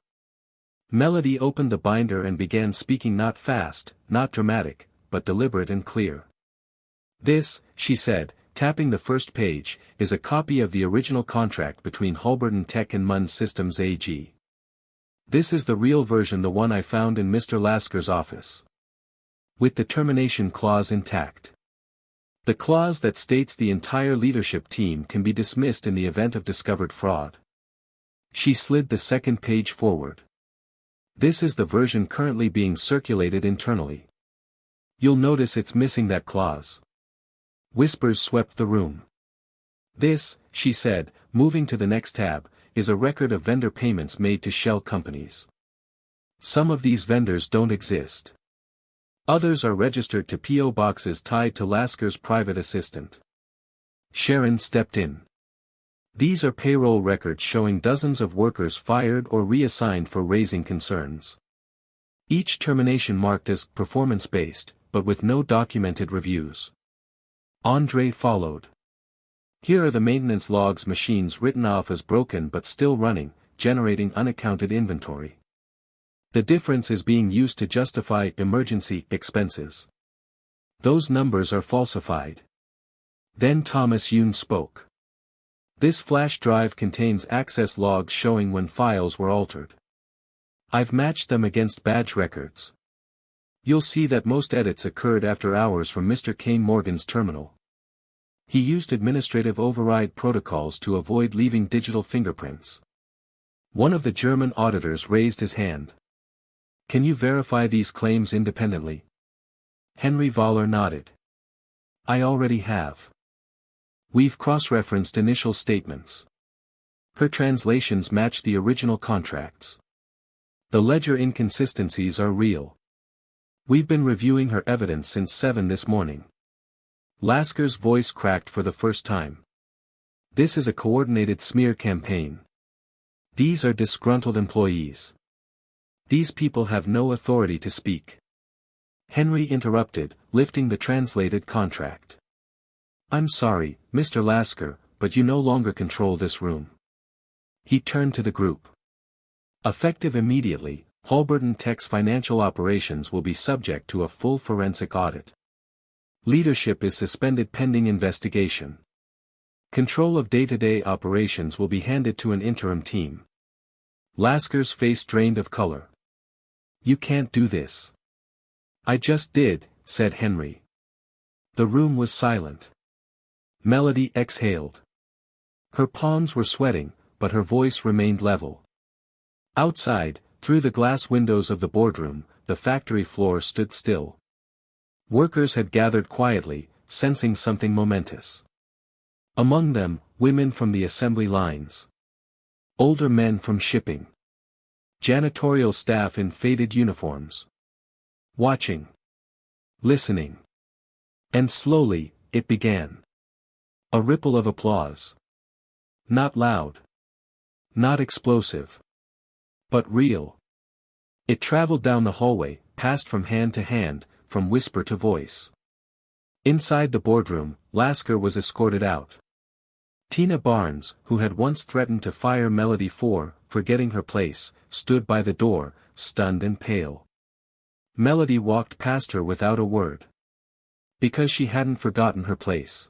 Melody opened the binder and began speaking, not fast, not dramatic, but deliberate and clear. This, she said, tapping the first page, is a copy of the original contract between Halberton Tech and Munn Systems AG. This is the real version, the one I found in Mr. Lasker's office. With the termination clause intact. The clause that states the entire leadership team can be dismissed in the event of discovered fraud. She slid the second page forward. This is the version currently being circulated internally. You'll notice it's missing that clause. Whispers swept the room. This, she said, moving to the next tab, is a record of vendor payments made to shell companies. Some of these vendors don't exist. Others are registered to P.O. boxes tied to Lasker's private assistant. Sharon stepped in. These are payroll records showing dozens of workers fired or reassigned for raising concerns. Each termination marked as performance-based, but with no documented reviews. Andre followed. Here are the maintenance logs, machines written off as broken but still running, generating unaccounted inventory. The difference is being used to justify emergency expenses. Those numbers are falsified. Then Thomas Yoon spoke. This flash drive contains access logs showing when files were altered. I've matched them against badge records. You'll see that most edits occurred after hours from Mr. Kane Morgan's terminal. He used administrative override protocols to avoid leaving digital fingerprints. One of the German auditors raised his hand. Can you verify these claims independently? Henry Voller nodded. I already have. We've cross-referenced initial statements. Her translations match the original contracts. The ledger inconsistencies are real. We've been reviewing her evidence since 7 this morning. Lasker's voice cracked for the first time. This is a coordinated smear campaign. These are disgruntled employees. These people have no authority to speak. Henry interrupted, lifting the translated contract. I'm sorry, Mr. Lasker, but you no longer control this room. He turned to the group. Effective immediately, Halberton Tech's financial operations will be subject to a full forensic audit. Leadership is suspended pending investigation. Control of day-to-day operations will be handed to an interim team. Lasker's face drained of color. You can't do this. I just did, said Henry. The room was silent. Melody exhaled. Her palms were sweating, but her voice remained level. Outside, through the glass windows of the boardroom, the factory floor stood still. Workers had gathered quietly, sensing something momentous. Among them, women from the assembly lines. Older men from shipping. Janitorial staff in faded uniforms. Watching. Listening. And slowly, it began. A ripple of applause. Not loud. Not explosive. But real. It traveled down the hallway, passed from hand to hand, from whisper to voice. Inside the boardroom, Lasker was escorted out. Tina Barnes, who had once threatened to fire Melody for forgetting her place, stood by the door, stunned and pale. Melody walked past her without a word. Because she hadn't forgotten her place.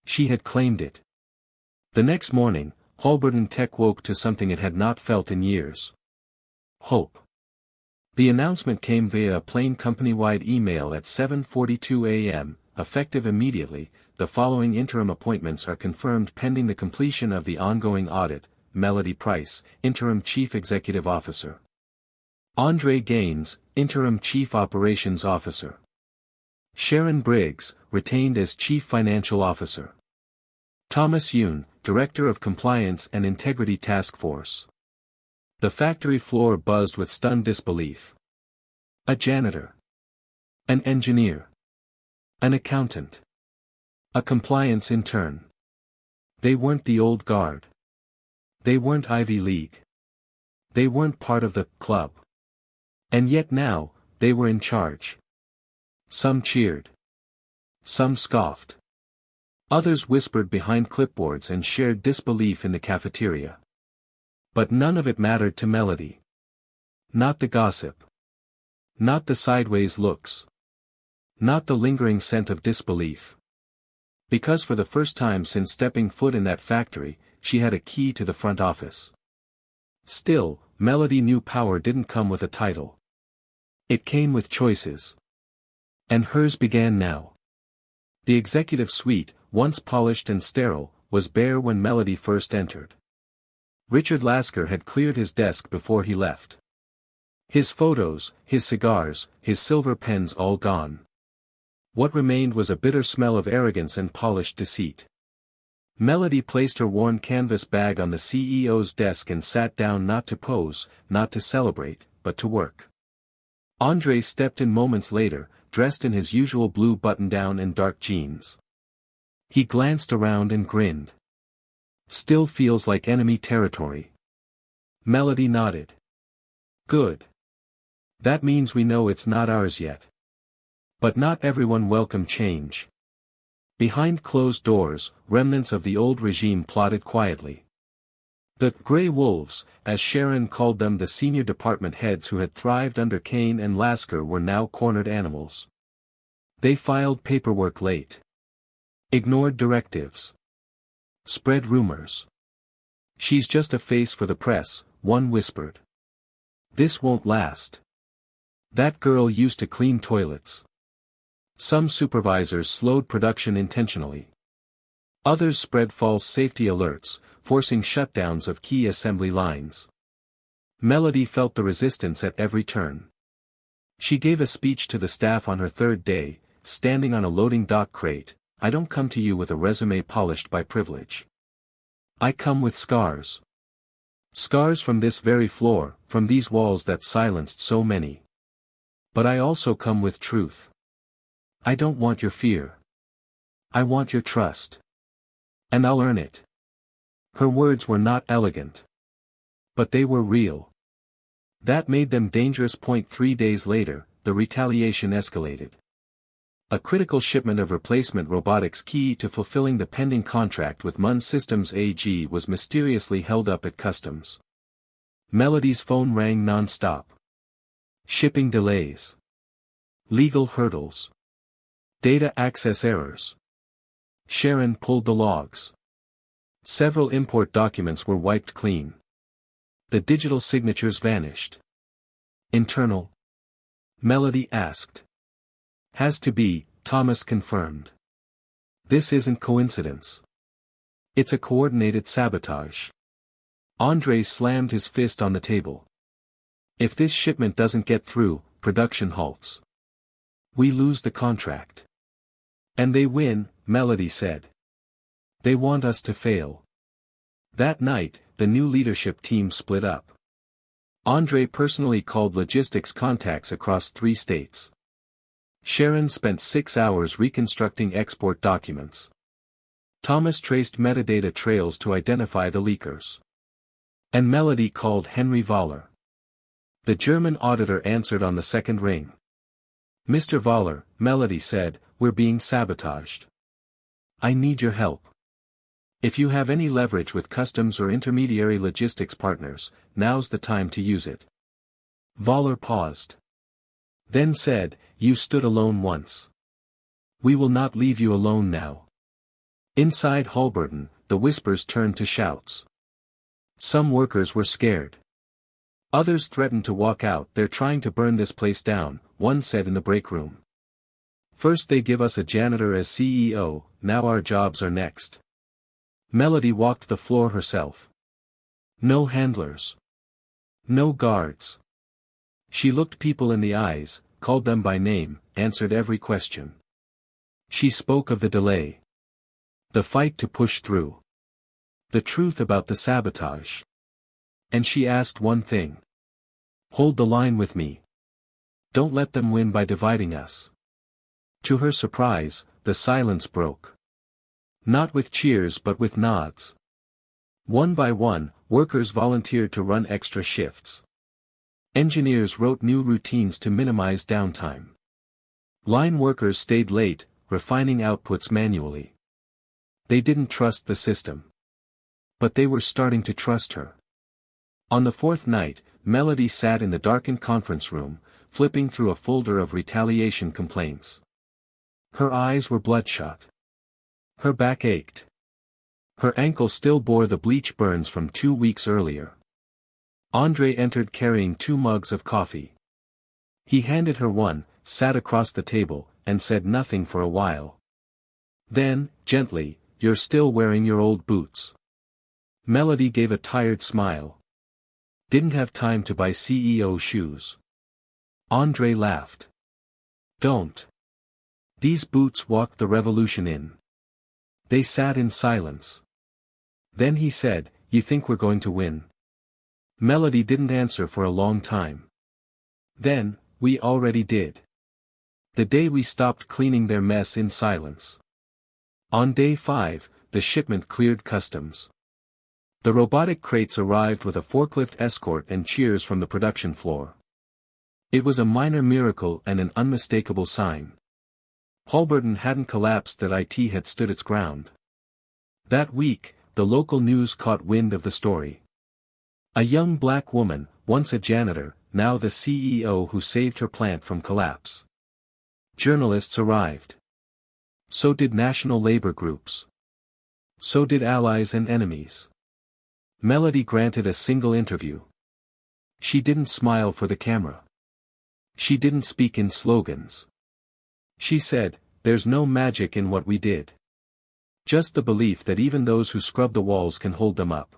She had claimed it. The next morning, Halberton Tech woke to something it had not felt in years. Hope. The announcement came via a plain company-wide email at 7:42 a.m., effective immediately. The following interim appointments are confirmed pending the completion of the ongoing audit. Melody Price, Interim Chief Executive Officer. Andre Gaines, Interim Chief Operations Officer. Sharon Briggs, retained as Chief Financial Officer. Thomas Yoon, Director of Compliance and Integrity Task Force. The factory floor buzzed with stunned disbelief. A janitor. An engineer. An accountant. A compliance intern. They weren't the old guard. They weren't Ivy League. They weren't part of the club. And yet now, they were in charge. Some cheered. Some scoffed. Others whispered behind clipboards and shared disbelief in the cafeteria. But none of it mattered to Melody. Not the gossip. Not the sideways looks. Not the lingering scent of disbelief. Because for the first time since stepping foot in that factory, she had a key to the front office. Still, Melody knew power didn't come with a title. It came with choices. And hers began now. The executive suite, once polished and sterile, was bare when Melody first entered. Richard Lasker had cleared his desk before he left. His photos, his cigars, his silver pens all gone. What remained was a bitter smell of arrogance and polished deceit. Melody placed her worn canvas bag on the CEO's desk and sat down, not to pose, not to celebrate, but to work. Andre stepped in moments later, dressed in his usual blue button-down and dark jeans. He glanced around and grinned. Still feels like enemy territory. Melody nodded. Good. That means we know it's not ours yet. But not everyone welcomed change. Behind closed doors, remnants of the old regime plotted quietly. The Grey Wolves, as Sharon called them, the senior department heads who had thrived under Kane and Lasker, were now cornered animals. They filed paperwork late. Ignored directives. Spread rumors. She's just a face for the press, one whispered. This won't last. That girl used to clean toilets. Some supervisors slowed production intentionally. Others spread false safety alerts, forcing shutdowns of key assembly lines. Melody felt the resistance at every turn. She gave a speech to the staff on her third day, standing on a loading dock crate. I don't come to you with a resume polished by privilege. I come with scars. Scars from this very floor, from these walls that silenced so many. But I also come with truth. I don't want your fear. I want your trust. And I'll earn it. Her words were not elegant. But they were real. That made them dangerous. 3 days later, the retaliation escalated. A critical shipment of replacement robotics key to fulfilling the pending contract with MUN Systems AG was mysteriously held up at customs. Melody's phone rang non-stop. Shipping delays. Legal hurdles. Data access errors. Sharon pulled the logs. Several import documents were wiped clean. The digital signatures vanished. Internal? Melody asked. Has to be, Thomas confirmed. This isn't coincidence. It's a coordinated sabotage. Andre slammed his fist on the table. If this shipment doesn't get through, production halts. We lose the contract. And they win, Melody said. They want us to fail. That night, the new leadership team split up. Andre personally called logistics contacts across 3 states. Sharon spent 6 hours reconstructing export documents. Thomas traced metadata trails to identify the leakers. And Melody called Henry Voller. The German auditor answered on the second ring. Mr. Voller, Melody said, we're being sabotaged. I need your help. If you have any leverage with customs or intermediary logistics partners, now's the time to use it. Voller paused. Then said, you stood alone once. We will not leave you alone now. Inside Halberton, the whispers turned to shouts. Some workers were scared. Others threatened to walk out. They're trying to burn this place down, one said in the break room. First they give us a janitor as CEO, now our jobs are next. Melody walked the floor herself. No handlers. No guards. She looked people in the eyes, called them by name, answered every question. She spoke of the delay. The fight to push through. The truth about the sabotage. And she asked one thing. Hold the line with me. Don't let them win by dividing us. To her surprise, the silence broke. Not with cheers but with nods. One by one, workers volunteered to run extra shifts. Engineers wrote new routines to minimize downtime. Line workers stayed late, refining outputs manually. They didn't trust the system. But they were starting to trust her. On the 4th night, Melody sat in the darkened conference room, flipping through a folder of retaliation complaints. Her eyes were bloodshot. Her back ached. Her ankle still bore the bleach burns from 2 weeks earlier. Andre entered carrying 2 mugs of coffee. He handed her one, sat across the table, and said nothing for a while. Then, gently, you're still wearing your old boots. Melody gave a tired smile. Didn't have time to buy CEO shoes. Andre laughed. Don't. These boots walked the revolution in. They sat in silence. Then he said, you think we're going to win? Melody didn't answer for a long time. Then, we already did. The day we stopped cleaning their mess in silence. On day 5, the shipment cleared customs. The robotic crates arrived with a forklift escort and cheers from the production floor. It was a minor miracle and an unmistakable sign. Halberton hadn't collapsed, that IT had stood its ground. That week, the local news caught wind of the story. A young black woman, once a janitor, now the CEO who saved her plant from collapse. Journalists arrived. So did national labor groups. So did allies and enemies. Melody granted a single interview. She didn't smile for the camera. She didn't speak in slogans. She said, there's no magic in what we did. Just the belief that even those who scrub the walls can hold them up.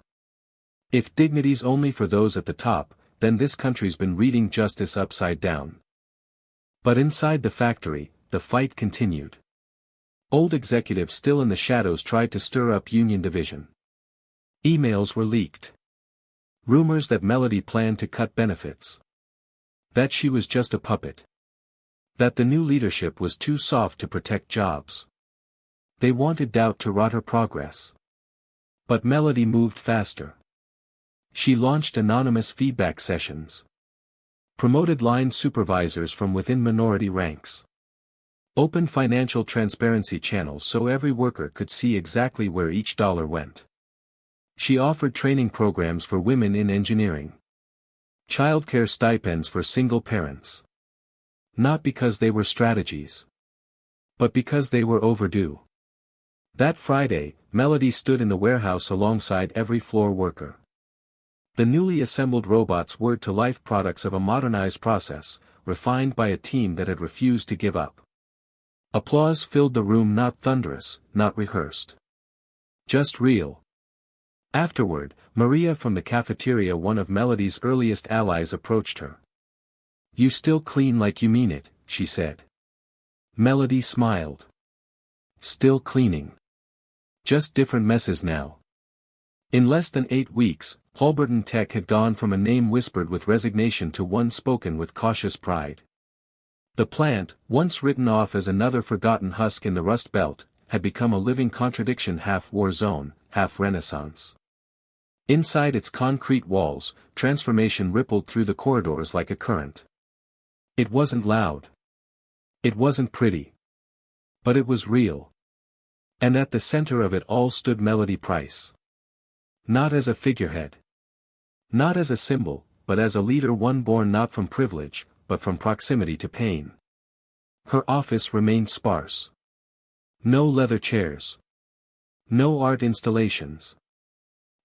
If dignity's only for those at the top, then this country's been reading justice upside down. But inside the factory, the fight continued. Old executives still in the shadows tried to stir up union division. Emails were leaked. Rumors that Melody planned to cut benefits. That she was just a puppet. That the new leadership was too soft to protect jobs. They wanted doubt to rot her progress. But Melody moved faster. She launched anonymous feedback sessions. Promoted line supervisors from within minority ranks. Opened financial transparency channels so every worker could see exactly where each dollar went. She offered training programs for women in engineering. Childcare stipends for single parents. Not because they were strategies. But because they were overdue. That Friday, Melody stood in the warehouse alongside every floor worker. The newly assembled robots were to-life products of a modernized process, refined by a team that had refused to give up. Applause filled the room, not thunderous, not rehearsed. Just real. Afterward, Maria from the cafeteria, one of Melody's earliest allies, approached her. "You still clean like you mean it," she said. Melody smiled. "Still cleaning. Just different messes now." In less than 8 weeks, Holberton Tech had gone from a name whispered with resignation to one spoken with cautious pride. The plant, once written off as another forgotten husk in the Rust Belt, had become a living contradiction, half war zone, half renaissance. Inside its concrete walls, transformation rippled through the corridors like a current. It wasn't loud. It wasn't pretty. But it was real. And at the center of it all stood Melody Price. Not as a figurehead. Not as a symbol, but as a leader, one born not from privilege, but from proximity to pain. Her office remained sparse. No leather chairs. No art installations.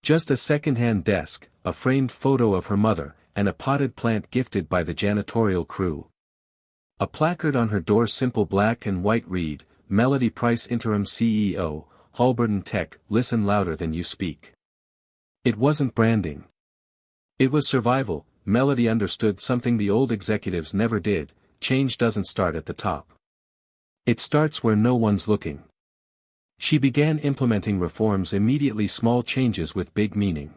Just a second-hand desk, a framed photo of her mother, and a potted plant gifted by the janitorial crew. A placard on her door, simple black and white, read, "Melody Price, Interim CEO, Holberton Tech, listen louder than you speak." It wasn't branding. It was survival. Melody understood something the old executives never did: change doesn't start at the top. It starts where no one's looking. She began implementing reforms immediately, small changes with big meaning.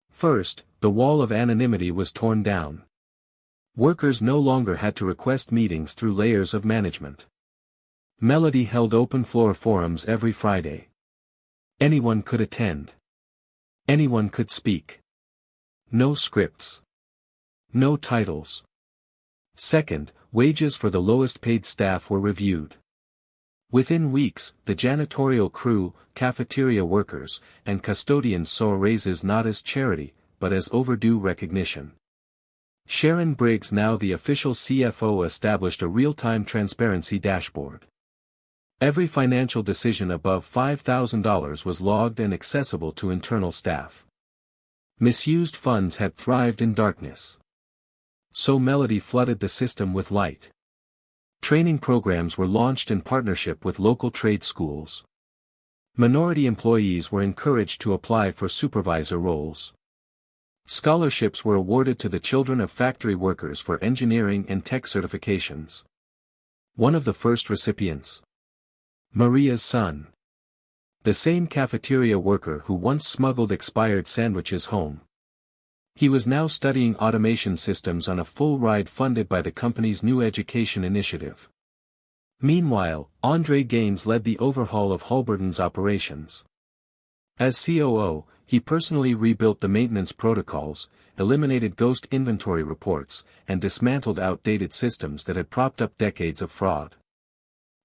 First, the wall of anonymity was torn down. Workers no longer had to request meetings through layers of management. Melody held open floor forums every Friday. Anyone could attend. Anyone could speak. No scripts. No titles. Second, wages for the lowest paid staff were reviewed. Within weeks, the janitorial crew, cafeteria workers, and custodians saw raises not as charity, but as overdue recognition. Sharon Briggs, now the official CFO, established a real-time transparency dashboard. Every financial decision above $5,000 was logged and accessible to internal staff. Misused funds had thrived in darkness. So Melody flooded the system with light. Training programs were launched in partnership with local trade schools. Minority employees were encouraged to apply for supervisor roles. Scholarships were awarded to the children of factory workers for engineering and tech certifications. One of the first recipients, Maria's son. The same cafeteria worker who once smuggled expired sandwiches home. He was now studying automation systems on a full ride funded by the company's new education initiative. Meanwhile, Andre Gaines led the overhaul of Holberton's operations. As COO, he personally rebuilt the maintenance protocols, eliminated ghost inventory reports, and dismantled outdated systems that had propped up decades of fraud.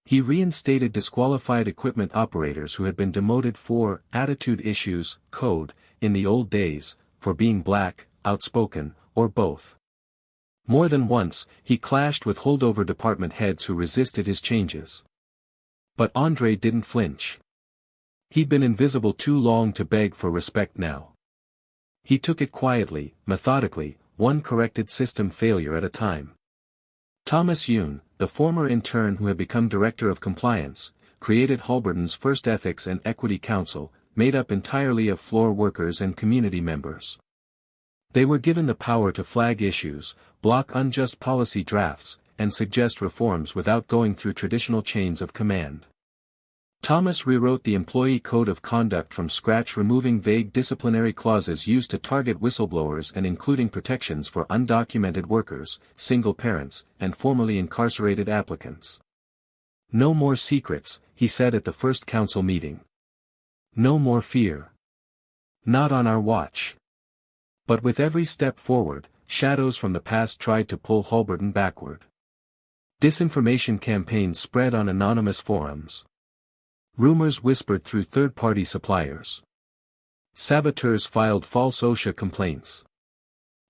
He reinstated disqualified equipment operators who had been demoted for attitude issues, code, in the old days, for being black, outspoken, or both. More than once, he clashed with holdover department heads who resisted his changes. But Andre didn't flinch. He'd been invisible too long to beg for respect now. He took it quietly, methodically, one corrected system failure at a time. Thomas Yoon, the former intern who had become director of compliance, created Holberton's first Ethics and Equity Council, made up entirely of floor workers and community members. They were given the power to flag issues, block unjust policy drafts, and suggest reforms without going through traditional chains of command. Thomas rewrote the employee code of conduct from scratch, removing vague disciplinary clauses used to target whistleblowers and including protections for undocumented workers, single parents, and formerly incarcerated applicants. "No more secrets," he said at the first council meeting. "No more fear. Not on our watch." But with every step forward, shadows from the past tried to pull Holberton backward. Disinformation campaigns spread on anonymous forums. Rumors whispered through third-party suppliers. Saboteurs filed false OSHA complaints.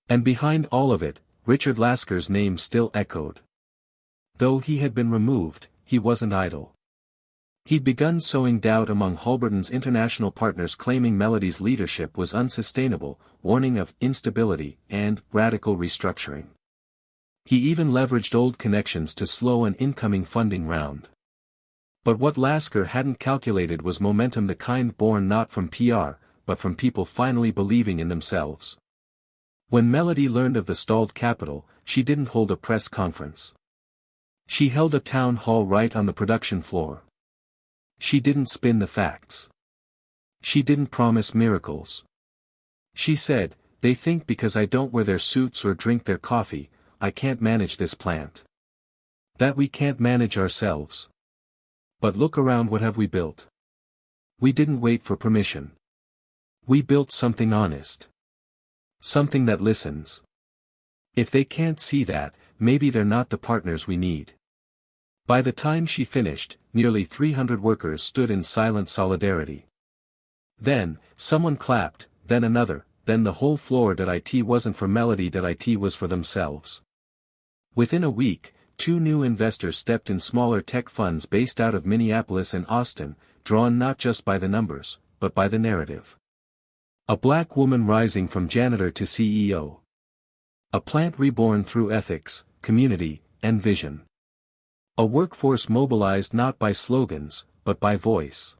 And behind all of it, Richard Lasker's name still echoed. Though he had been removed, he wasn't idle. He'd begun sowing doubt among Halberton's international partners, claiming Melody's leadership was unsustainable, warning of instability and radical restructuring. He even leveraged old connections to slow an incoming funding round. But what Lasker hadn't calculated was momentum, the kind born not from PR, but from people finally believing in themselves. When Melody learned of the stalled capital, she didn't hold a press conference. She held a town hall right on the production floor. She didn't spin the facts. She didn't promise miracles. She said, "They think because I don't wear their suits or drink their coffee, I can't manage this plant. That we can't manage ourselves. But look around, what have we built? We didn't wait for permission. We built something honest. Something that listens. If they can't see that, maybe they're not the partners we need." By the time she finished, nearly 300 workers stood in silent solidarity. Then, someone clapped, then another, then the whole floor. It wasn't for Melody, it was for themselves. Within a week, 2 new investors stepped in, smaller tech funds based out of Minneapolis and Austin, drawn not just by the numbers, but by the narrative. A black woman rising from janitor to CEO. A plant reborn through ethics, community, and vision. A workforce mobilized not by slogans, but by voice.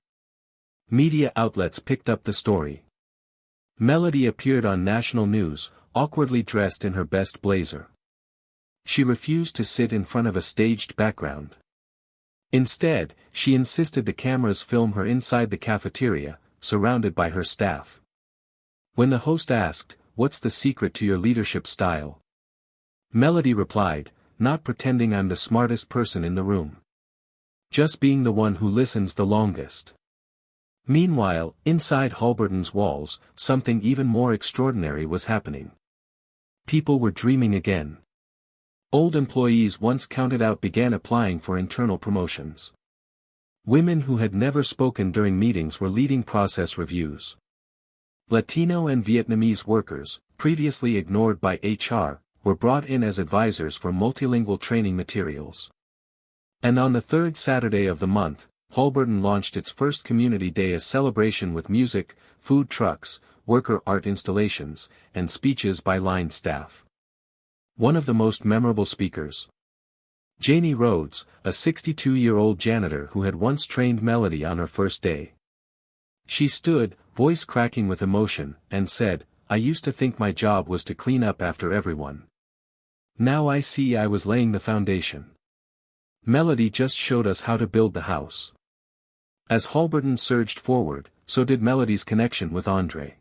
Media outlets picked up the story. Melody appeared on national news, awkwardly dressed in her best blazer. She refused to sit in front of a staged background. Instead, she insisted the cameras film her inside the cafeteria, surrounded by her staff. When the host asked, "What's the secret to your leadership style?" Melody replied, "Not pretending I'm the smartest person in the room. Just being the one who listens the longest." Meanwhile, inside Halberton's walls, something even more extraordinary was happening. People were dreaming again. Old employees once counted out began applying for internal promotions. Women who had never spoken during meetings were leading process reviews. Latino and Vietnamese workers, previously ignored by HR, were brought in as advisors for multilingual training materials. And on the 3rd Saturday of the month, Halberton launched its first Community Day, a celebration with music, food trucks, worker art installations, and speeches by line staff. One of the most memorable speakers. Janie Rhodes, a 62-year-old janitor who had once trained Melody on her first day. She stood, voice cracking with emotion, and said, "I used to think my job was to clean up after everyone. Now I see I was laying the foundation. Melody just showed us how to build the house." As Halberton surged forward, so did Melody's connection with Andre.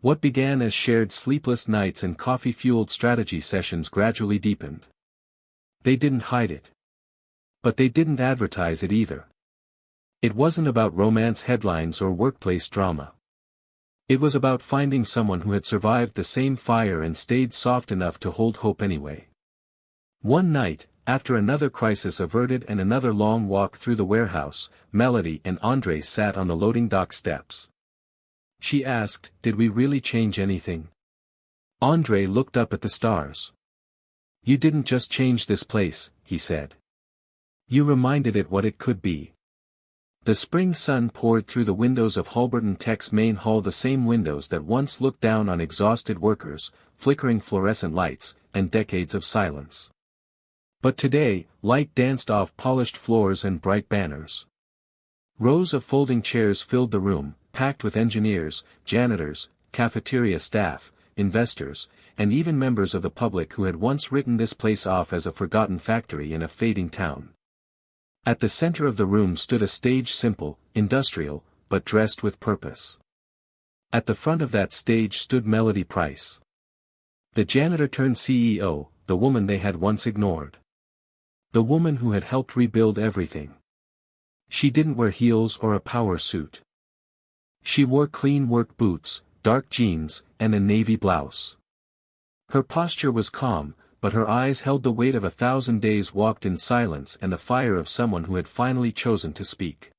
What began as shared sleepless nights and coffee-fueled strategy sessions gradually deepened. They didn't hide it. But they didn't advertise it either. It wasn't about romance headlines or workplace drama. It was about finding someone who had survived the same fire and stayed soft enough to hold hope anyway. One night, after another crisis averted and another long walk through the warehouse, Melody and Andre sat on the loading dock steps. She asked, "Did we really change anything?" Andre looked up at the stars. "You didn't just change this place," he said. "You reminded it what it could be." The spring sun poured through the windows of Halberton Tech's main hall, the same windows that once looked down on exhausted workers, flickering fluorescent lights, and decades of silence. But today, light danced off polished floors and bright banners. Rows of folding chairs filled the room, packed with engineers, janitors, cafeteria staff, investors, and even members of the public who had once written this place off as a forgotten factory in a fading town. At the center of the room stood a stage, simple, industrial, but dressed with purpose. At the front of that stage stood Melody Price. The janitor turned CEO, the woman they had once ignored. The woman who had helped rebuild everything. She didn't wear heels or a power suit. She wore clean work boots, dark jeans, and a navy blouse. Her posture was calm, but her eyes held the weight of 1,000 days walked in silence and the fire of someone who had finally chosen to speak.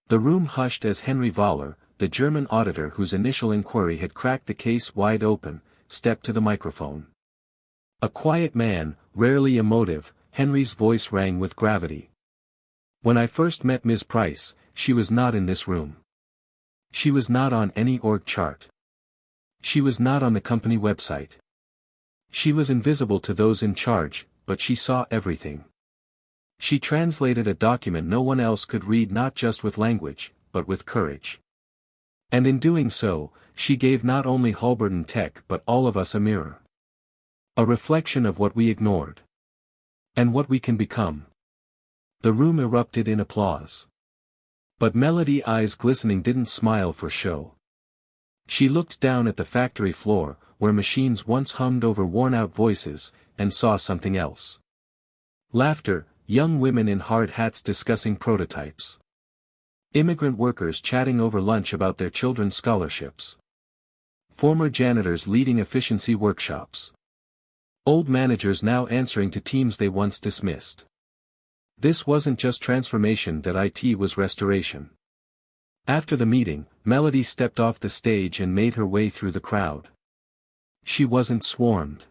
The room hushed as Henry Voller, the German auditor whose initial inquiry had cracked the case wide open, stepped to the microphone. A quiet man, rarely emotive, Henry's voice rang with gravity. When I first met Ms. Price, she was not in this room. She was not on any org chart. She was not on the company website. She was invisible to those in charge, but she saw everything. She translated a document no one else could read, not just with language, but with courage. And in doing so, she gave not only Halberton Tech but all of us a mirror. A reflection of what we ignored. And what we can become. The room erupted in applause. But Melody, eyes glistening, didn't smile for show. She looked down at the factory floor, where machines once hummed over worn-out voices, and saw something else. Laughter, young women in hard hats discussing prototypes. Immigrant workers chatting over lunch about their children's scholarships. Former janitors leading efficiency workshops. Old managers now answering to teams they once dismissed. This wasn't just transformation, that IT was restoration. After the meeting, Melody stepped off the stage and made her way through the crowd. She wasn't swarmed.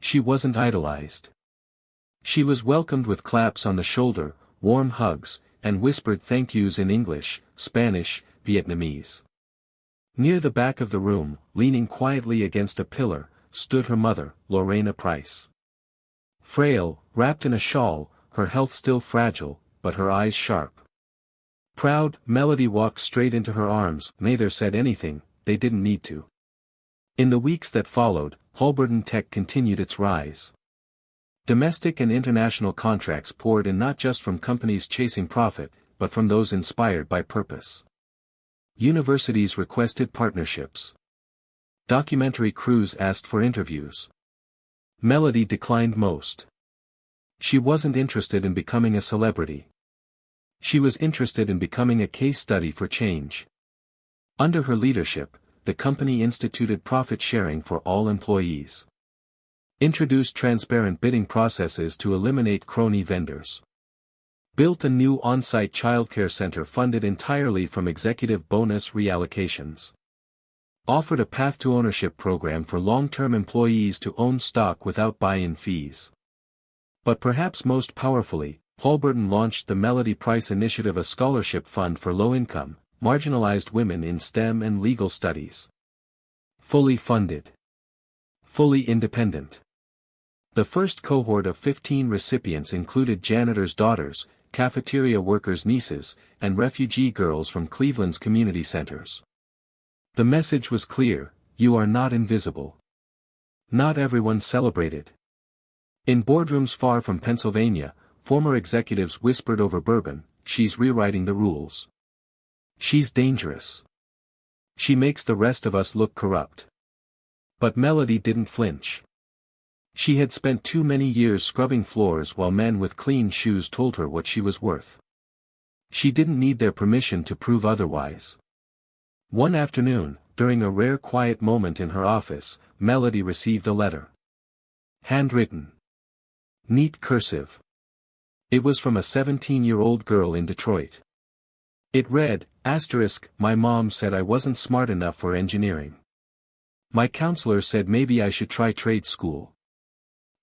She wasn't idolized. She was welcomed with claps on the shoulder, warm hugs, and whispered thank yous in English, Spanish, Vietnamese. Near the back of the room, leaning quietly against a pillar, stood her mother, Lorena Price. Frail, wrapped in a shawl, her health still fragile, but her eyes sharp. Proud, Melody walked straight into her arms. Neither said anything, they didn't need to. In the weeks that followed, Halberton Tech continued its rise. Domestic and international contracts poured in, not just from companies chasing profit, but from those inspired by purpose. Universities requested partnerships. Documentary crews asked for interviews. Melody declined most. She wasn't interested in becoming a celebrity. She was interested in becoming a case study for change. Under her leadership, the company instituted profit sharing for all employees. Introduced transparent bidding processes to eliminate crony vendors. Built a new on-site childcare center funded entirely from executive bonus reallocations. Offered a path to ownership program for long-term employees to own stock without buy-in fees. But perhaps most powerfully, Halberton launched the Melody Price Initiative, a scholarship fund for low-income, marginalized women in STEM and legal studies. Fully funded. Fully independent. The first cohort of 15 recipients included janitors' daughters, cafeteria workers' nieces, and refugee girls from Cleveland's community centers. The message was clear: you are not invisible. Not everyone celebrated. In boardrooms far from Pennsylvania, former executives whispered over bourbon, "She's rewriting the rules. She's dangerous. She makes the rest of us look corrupt." But Melody didn't flinch. She had spent too many years scrubbing floors while men with clean shoes told her what she was worth. She didn't need their permission to prove otherwise. One afternoon, during a rare quiet moment in her office, Melody received a letter. Handwritten. Neat cursive. It was from a 17-year-old girl in Detroit. It read, "My mom said I wasn't smart enough for engineering. My counselor said maybe I should try trade school.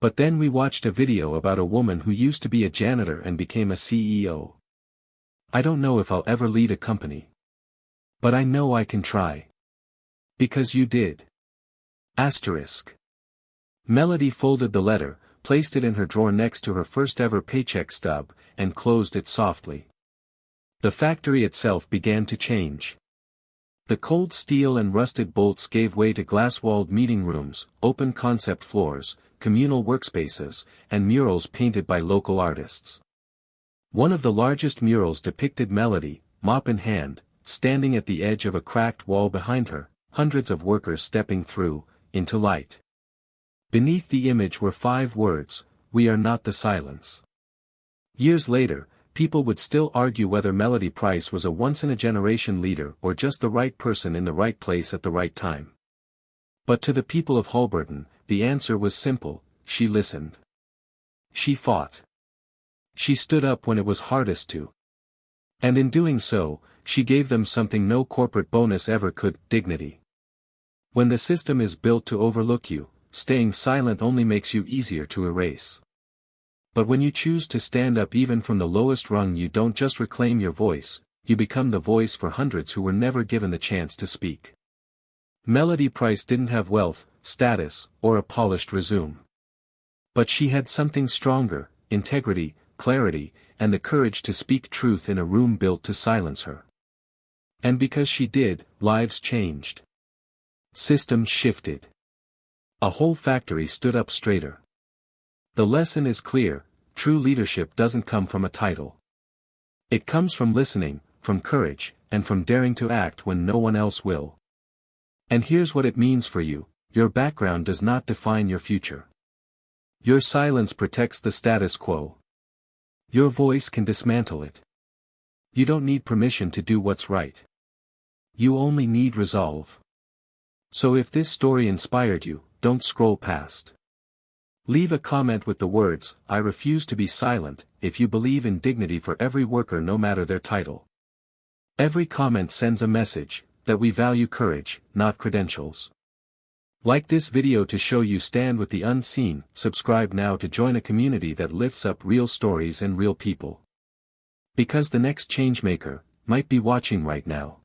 But then we watched a video about a woman who used to be a janitor and became a CEO. I don't know if I'll ever lead a company. But I know I can try. Because you did." Melody folded the letter, placed it in her drawer next to her first ever paycheck stub, and closed it softly. The factory itself began to change. The cold steel and rusted bolts gave way to glass-walled meeting rooms, open concept floors, communal workspaces, and murals painted by local artists. One of the largest murals depicted Melody, mop in hand, standing at the edge of a cracked wall behind her, hundreds of workers stepping through, into light. Beneath the image were 5 words, "We are not the silence." Years later, people would still argue whether Melody Price was a once-in-a-generation leader or just the right person in the right place at the right time. But to the people of Halberton, the answer was simple: she listened. She fought. She stood up when it was hardest to. And in doing so, she gave them something no corporate bonus ever could: dignity. When the system is built to overlook you, staying silent only makes you easier to erase. But when you choose to stand up even from the lowest rung, you don't just reclaim your voice, you become the voice for hundreds who were never given the chance to speak. Melody Price didn't have wealth, status, or a polished resume. But she had something stronger: integrity, clarity, and the courage to speak truth in a room built to silence her. And because she did, lives changed. Systems shifted. A whole factory stood up straighter. The lesson is clear: true leadership doesn't come from a title. It comes from listening, from courage, and from daring to act when no one else will. And here's what it means for you: your background does not define your future. Your silence protects the status quo. Your voice can dismantle it. You don't need permission to do what's right. You only need resolve. So if this story inspired you, don't scroll past. Leave a comment with the words, "I refuse to be silent," if you believe in dignity for every worker no matter their title. Every comment sends a message, that we value courage, not credentials. Like this video to show you stand with the unseen. Subscribe now to join a community that lifts up real stories and real people. Because the next changemaker might be watching right now.